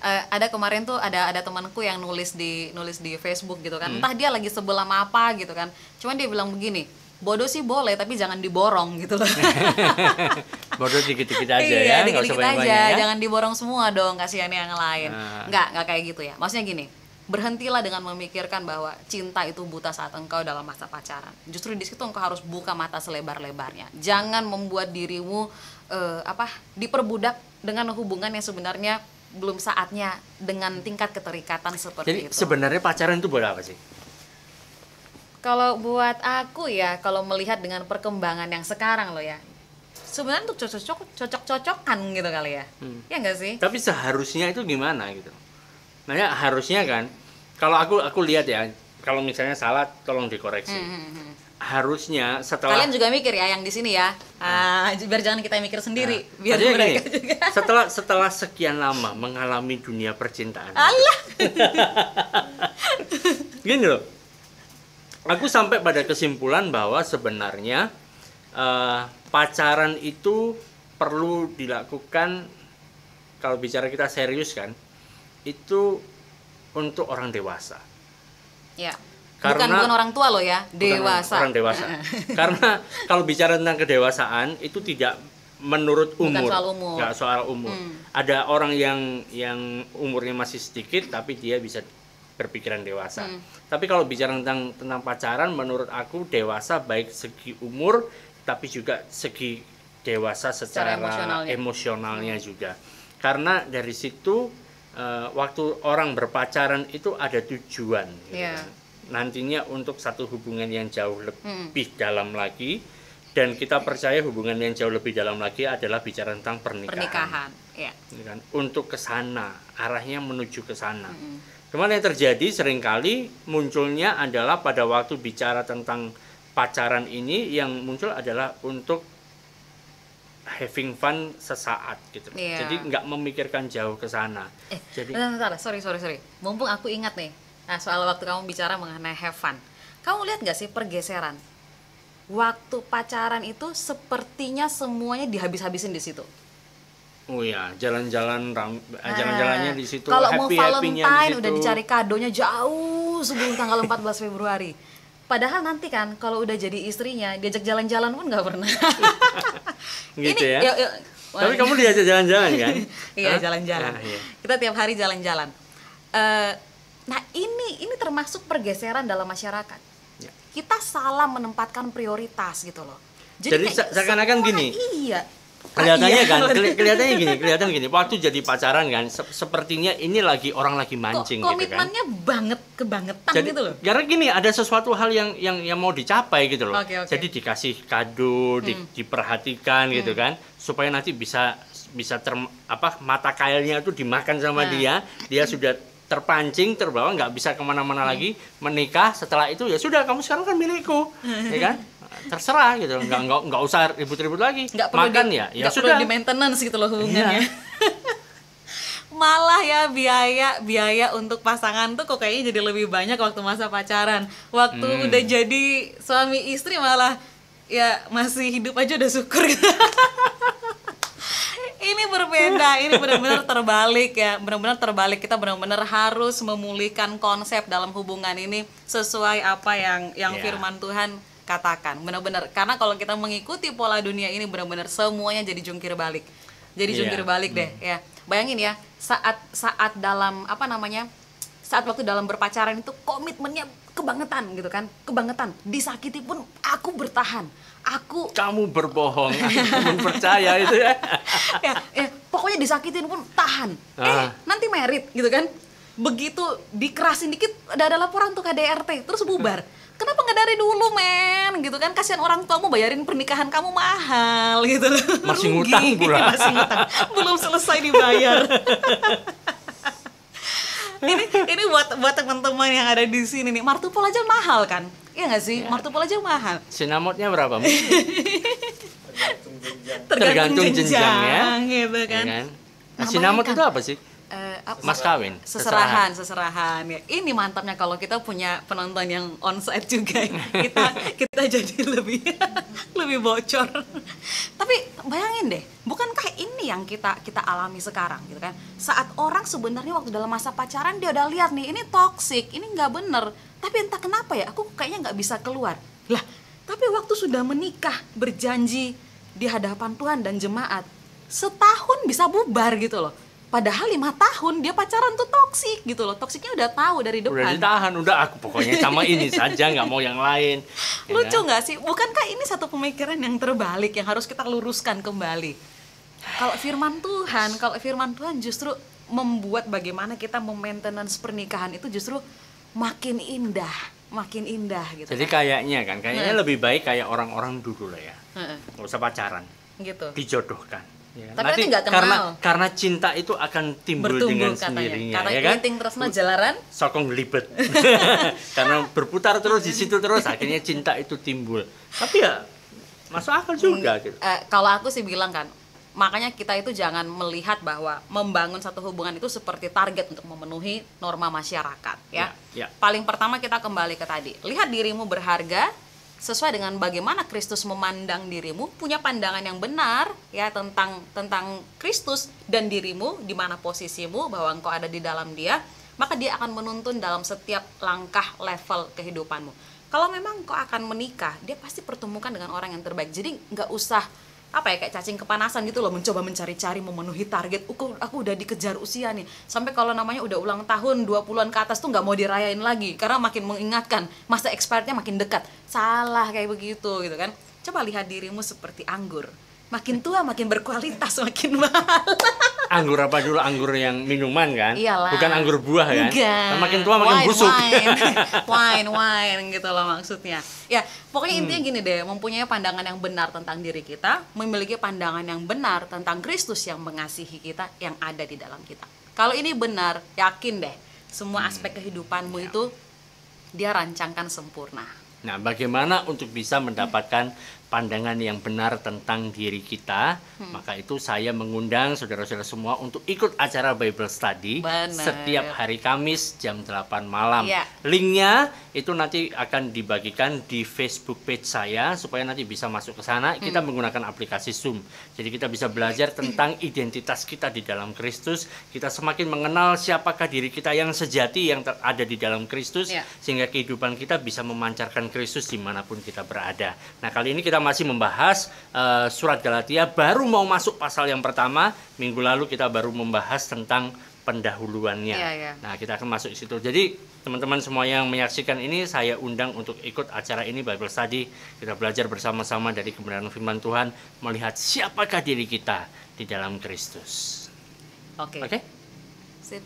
Ada kemarin tuh ada temanku yang nulis di Facebook gitu kan, entah dia lagi sebel sama apa gitu kan, cuman dia bilang begini, bodoh sih boleh tapi jangan diborong gitu loh. Bodoh dikit-dikit aja iya, ya, dikit-dikit aja, ya? Jangan diborong semua dong, kasihan yang lain. Nggak kayak gitu ya, maksudnya gini, berhentilah dengan memikirkan bahwa cinta itu buta saat engkau dalam masa pacaran. Justru di situ engkau harus buka mata selebar-lebarnya. Jangan membuat dirimu diperbudak dengan hubungan yang sebenarnya belum saatnya dengan tingkat keterikatan seperti itu. Jadi sebenarnya pacaran itu buat apa sih? Kalau buat aku ya, kalau melihat dengan perkembangan yang sekarang loh ya, sebenarnya untuk cocok-cocokan gitu kali ya. Ya nggak sih? Tapi seharusnya itu gimana gitu? Nah, harusnya kan, kalau aku lihat ya, kalau misalnya salah tolong dikoreksi. Harusnya setelah kalian juga mikir ya yang di sini ya, biar jangan kita mikir sendiri, biar mereka gini, juga. Setelah sekian lama mengalami dunia percintaan. Allah. Gini loh, aku sampai pada kesimpulan bahwa sebenarnya pacaran itu perlu dilakukan, kalau bicara kita serius kan, itu untuk orang dewasa. Ya. Bukan orang tua loh ya, dewasa. Orang dewasa. Karena kalau bicara tentang kedewasaan itu tidak menurut umur. Bukan soal umur. Nggak soal umur. Ada orang yang umurnya masih sedikit tapi dia bisa berpikiran dewasa. Tapi kalau bicara tentang pacaran, menurut aku dewasa baik segi umur tapi juga segi dewasa secara emosionalnya juga. Karena dari situ waktu orang berpacaran itu ada tujuan. Gitu. Nantinya untuk satu hubungan yang jauh lebih dalam lagi, dan kita percaya hubungan yang jauh lebih dalam lagi adalah bicara tentang pernikahan. Ya. Kan? Untuk ke sana, arahnya menuju ke sana. Cuman yang terjadi seringkali munculnya adalah pada waktu bicara tentang pacaran ini, yang muncul adalah untuk having fun sesaat gitu. Jadi nggak memikirkan jauh ke sana. Jadi sorry. Mumpung aku ingat nih. Nah, soal waktu kamu bicara mengenai have fun, kamu lihat nggak sih pergeseran waktu pacaran itu sepertinya semuanya dihabis-habisin di situ. Oh ya, jalan-jalannya di situ. Kalau mau Valentine udah dicari kadonya jauh sebelum tanggal 14 Februari. Padahal nanti kan kalau udah jadi istrinya diajak jalan-jalan pun nggak pernah. Gitu ini, ya. Tapi kamu diajak jalan-jalan kan? Iya, jalan-jalan. Iya. Kita tiap hari jalan-jalan. Nah ini termasuk pergeseran dalam masyarakat. Ya. Kita salah menempatkan prioritas gitu loh. Jadi seakan-akan gini. Iya. Kelihatannya kan, kelihatan gini. Waktu jadi pacaran kan, sepertinya ini orang lagi mancing gitu kan. Komitmennya kebangetan jadi, gitu loh. Karena gini, ada sesuatu hal yang mau dicapai gitu loh. Okay. Jadi dikasih kado, diperhatikan gitu kan, supaya nanti bisa mata kailnya itu dimakan sama dia sudah terpancing, terbawa, nggak bisa kemana-mana lagi, menikah. Setelah itu ya sudah, kamu sekarang kan milikku, ya kan? Terserah gitu, nggak usah ribut-ribut lagi. Nggak perlu makan ya sudah. Perlu di maintenance gitu loh hubungannya. Malah ya biaya untuk pasangan tuh kok kayaknya jadi lebih banyak waktu masa pacaran. Waktu udah jadi suami istri malah ya masih hidup aja udah syukur. Ini berbeda, ini benar-benar terbalik ya, benar-benar terbalik. Kita benar-benar harus memulihkan konsep dalam hubungan ini sesuai apa yang firman Tuhan katakan. Benar-benar, karena kalau kita mengikuti pola dunia ini benar-benar semuanya jadi jungkir balik. Jadi jungkir balik deh ya. Bayangin ya, saat dalam saat waktu dalam berpacaran itu komitmennya kebangetan gitu kan, kebangetan. Disakiti pun aku bertahan. Kamu berbohong, aku percaya itu ya. Pokoknya disakitin pun tahan. Nanti merit gitu kan. Begitu dikerasin dikit ada laporan tuh KDRT, terus bubar. Kenapa nggak dari dulu men gitu kan, kasihan orang tuamu bayarin pernikahan kamu mahal gitu loh. Masih ngutang pula. Masih ngutang, belum selesai dibayar. ini buat teman-teman yang ada di sini nih, martupol aja mahal kan? Iya nggak sih? Martupol aja mahal. Sinamotnya berapa? Tergantung jenjangnya gitu kan. Ya kan? Sinamot itu apa sih? Mas kawin, seserahan ya. Ini mantapnya kalau kita punya penonton yang onsite juga, kita jadi lebih bocor. Tapi bayangin deh, bukankah ini yang kita alami sekarang gitu kan? Saat orang sebenarnya waktu dalam masa pacaran dia udah lihat nih, ini toksik, ini nggak bener, tapi entah kenapa ya aku kayaknya nggak bisa keluar lah. Tapi waktu sudah menikah, berjanji di hadapan Tuhan dan jemaat, setahun bisa bubar gitu loh. Padahal 5 tahun dia pacaran tuh toksik gitu loh. Toksiknya udah tahu dari depan. Udah ditahan, aku pokoknya sama ini saja, nggak mau yang lain. Lucu nggak sih? Bukankah ini satu pemikiran yang terbalik yang harus kita luruskan kembali? Kalau firman Tuhan justru membuat bagaimana kita memaintenance pernikahan itu justru makin indah gitu. Jadi kayaknya lebih baik kayak orang-orang dulu lah ya. Nggak usah pacaran. Gitu. Dijodohkan. Ya. Tapi nanti nggak kenal. Karena cinta itu akan timbul dengan sendirinya, karena ya kan? Karena tresna jalaran sokong libet. Karena berputar terus di situ terus, akhirnya cinta itu timbul. Tapi ya masuk akal juga gitu. Kalau aku sih bilang kan, makanya kita itu jangan melihat bahwa membangun satu hubungan itu seperti target untuk memenuhi norma masyarakat ya. Paling pertama kita kembali ke tadi, lihat dirimu berharga sesuai dengan bagaimana Kristus memandang dirimu, punya pandangan yang benar ya tentang Kristus dan dirimu, di mana posisimu, bahwa engkau ada di dalam Dia, maka Dia akan menuntun dalam setiap langkah level kehidupanmu. Kalau memang engkau akan menikah, Dia pasti pertemukan dengan orang yang terbaik. Jadi nggak usah kayak cacing kepanasan gitu loh, mencoba mencari-cari memenuhi target. Aku udah dikejar usia nih, sampai kalau namanya udah ulang tahun 20-an ke atas tuh nggak mau dirayain lagi karena makin mengingatkan masa expirednya makin dekat. Salah kayak begitu gitu kan. Coba lihat dirimu seperti anggur, makin tua makin berkualitas, makin mahal. Anggur apa dulu? Anggur yang minuman kan? Iyalah. Bukan anggur buah kan? Enggak. Makin tua makin busuk. Wine gitu loh maksudnya. Ya, pokoknya intinya gini deh, mempunyai pandangan yang benar tentang diri kita, memiliki pandangan yang benar tentang Kristus yang mengasihi kita, yang ada di dalam kita. Kalau ini benar, yakin deh, semua aspek kehidupanmu itu Dia rancangkan sempurna. Nah, bagaimana untuk bisa mendapatkan pandangan yang benar tentang diri kita, maka itu saya mengundang saudara-saudara semua untuk ikut acara Bible Study setiap hari Kamis jam 8 malam. Linknya itu nanti akan dibagikan di Facebook page saya supaya nanti bisa masuk ke sana. Kita menggunakan aplikasi Zoom. Jadi kita bisa belajar tentang identitas kita di dalam Kristus. Kita semakin mengenal siapakah diri kita yang sejati yang ada di dalam Kristus, sehingga kehidupan kita bisa memancarkan Kristus dimanapun kita berada. Nah, kali ini kita masih membahas surat Galatia, baru mau masuk pasal yang pertama. Minggu lalu kita baru membahas tentang pendahuluannya. Nah, kita akan masuk di situ. Jadi teman-teman semua yang menyaksikan ini, saya undang untuk ikut acara ini Bible Study. Kita belajar bersama-sama dari kebenaran firman Tuhan, melihat siapakah diri kita di dalam Kristus. Oke. Sip.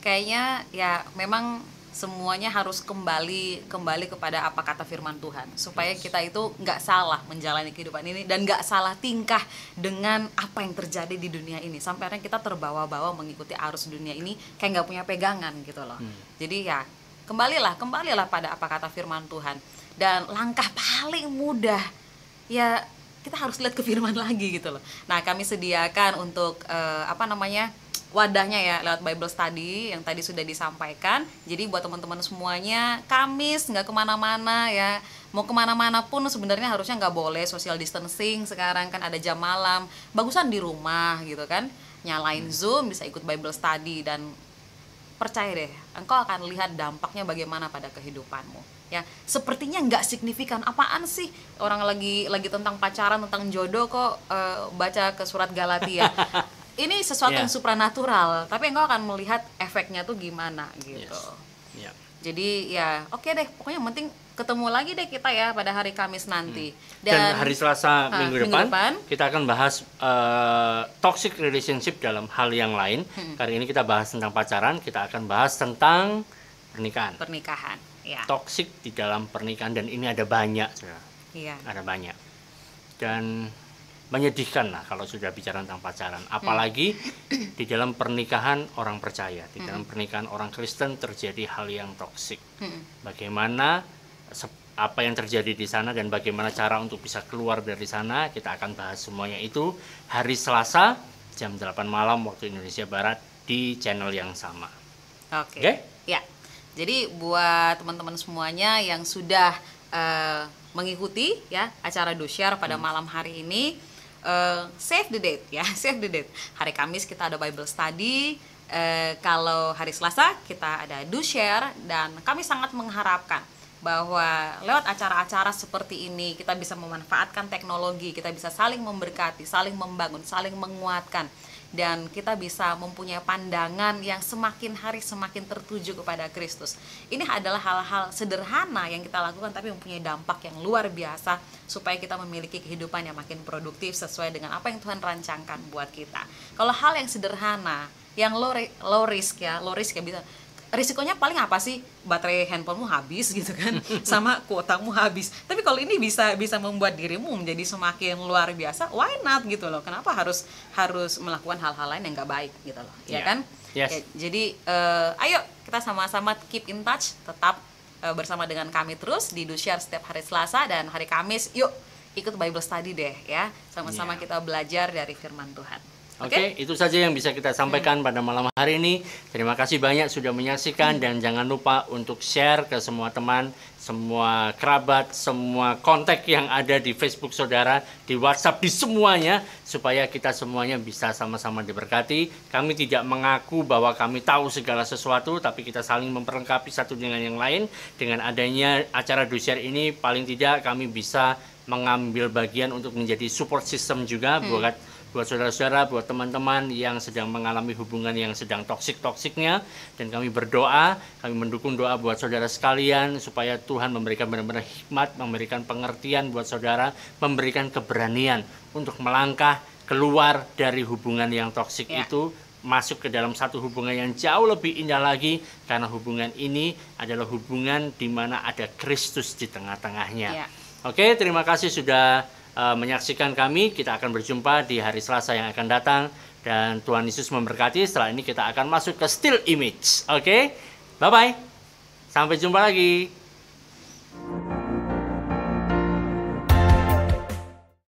Kayaknya ya memang semuanya harus kembali kepada apa kata firman Tuhan, supaya kita itu nggak salah menjalani kehidupan ini dan nggak salah tingkah dengan apa yang terjadi di dunia ini, sampai akhirnya kita terbawa-bawa mengikuti arus dunia ini kayak nggak punya pegangan gitu loh. Jadi ya kembalilah pada apa kata firman Tuhan, dan langkah paling mudah ya kita harus lihat ke firman lagi gitu loh. Nah, kami sediakan untuk wadahnya ya lewat Bible Study yang tadi sudah disampaikan. Jadi buat teman-teman semuanya, Kamis nggak kemana-mana ya, mau kemana-mana pun sebenarnya harusnya nggak boleh social distancing. Sekarang kan ada jam malam, bagusan di rumah gitu kan, nyalain Zoom, bisa ikut Bible Study, dan percaya deh, engkau akan lihat dampaknya bagaimana pada kehidupanmu. Ya, sepertinya nggak signifikan. Apaan sih orang lagi tentang pacaran, tentang jodoh kok baca ke surat Galatia. Ini sesuatu yang supranatural, tapi engkau akan melihat efeknya tuh gimana gitu. Jadi ya oke deh, pokoknya yang penting ketemu lagi deh kita ya pada hari Kamis nanti. Dan hari Selasa minggu depan kita akan bahas toxic relationship dalam hal yang lain. Kali ini kita bahas tentang pacaran, kita akan bahas tentang pernikahan. Toxic di dalam pernikahan, dan ini ada banyak. Ada banyak. Dan menyedihkan lah kalau sudah bicara tentang pacaran, apalagi di dalam pernikahan orang percaya, di dalam pernikahan orang Kristen terjadi hal yang toksik. Bagaimana apa yang terjadi di sana dan bagaimana cara untuk bisa keluar dari sana, kita akan bahas semuanya itu hari Selasa jam 8 malam waktu Indonesia Barat di channel yang sama. Oke? Ya. Jadi buat teman-teman semuanya yang sudah mengikuti ya acara DoShare pada malam hari ini, save the date ya, save the date. Hari Kamis kita ada Bible Study, kalau hari Selasa kita ada DoShare, dan kami sangat mengharapkan bahwa lewat acara-acara seperti ini kita bisa memanfaatkan teknologi, kita bisa saling memberkati, saling membangun, saling menguatkan, dan kita bisa mempunyai pandangan yang semakin hari semakin tertuju kepada Kristus. Ini adalah hal-hal sederhana yang kita lakukan tapi mempunyai dampak yang luar biasa, supaya kita memiliki kehidupan yang makin produktif sesuai dengan apa yang Tuhan rancangkan buat kita. Kalau hal yang sederhana, yang low risk ya bisa, risikonya paling apa sih? Baterai handphonemu habis gitu kan, sama kuotamu habis. Tapi kalau ini bisa membuat dirimu menjadi semakin luar biasa, why not gitu loh? Kenapa harus melakukan hal-hal lain yang nggak baik gitu loh, ya kan? Ya, jadi ayo kita sama-sama keep in touch, tetap bersama dengan kami terus di DoShare setiap hari Selasa dan hari Kamis. Yuk ikut Bible Study deh ya, sama-sama kita belajar dari firman Tuhan. Oke, itu saja yang bisa kita sampaikan pada malam hari ini. Terima kasih banyak sudah menyaksikan, dan jangan lupa untuk share ke semua teman, semua kerabat, semua kontak yang ada di Facebook saudara, di WhatsApp, di semuanya, supaya kita semuanya bisa sama-sama diberkati. Kami tidak mengaku bahwa kami tahu segala sesuatu, tapi kita saling memperlengkapi satu dengan yang lain. Dengan adanya acara DoShare ini, paling tidak kami bisa mengambil bagian untuk menjadi support system juga buat saudara-saudara, buat teman-teman yang sedang mengalami hubungan yang sedang toksik-toksiknya. Dan kami berdoa, kami mendukung doa buat saudara sekalian, supaya Tuhan memberikan benar-benar hikmat, memberikan pengertian buat saudara, memberikan keberanian untuk melangkah keluar dari hubungan yang toksik itu, masuk ke dalam satu hubungan yang jauh lebih indah lagi, karena hubungan ini adalah hubungan di mana ada Kristus di tengah-tengahnya. Oke, terima kasih sudah menyaksikan kami. Kita akan berjumpa di hari Selasa yang akan datang, dan Tuhan Yesus memberkati. Setelah ini kita akan masuk ke still image. Oke, bye bye, sampai jumpa lagi.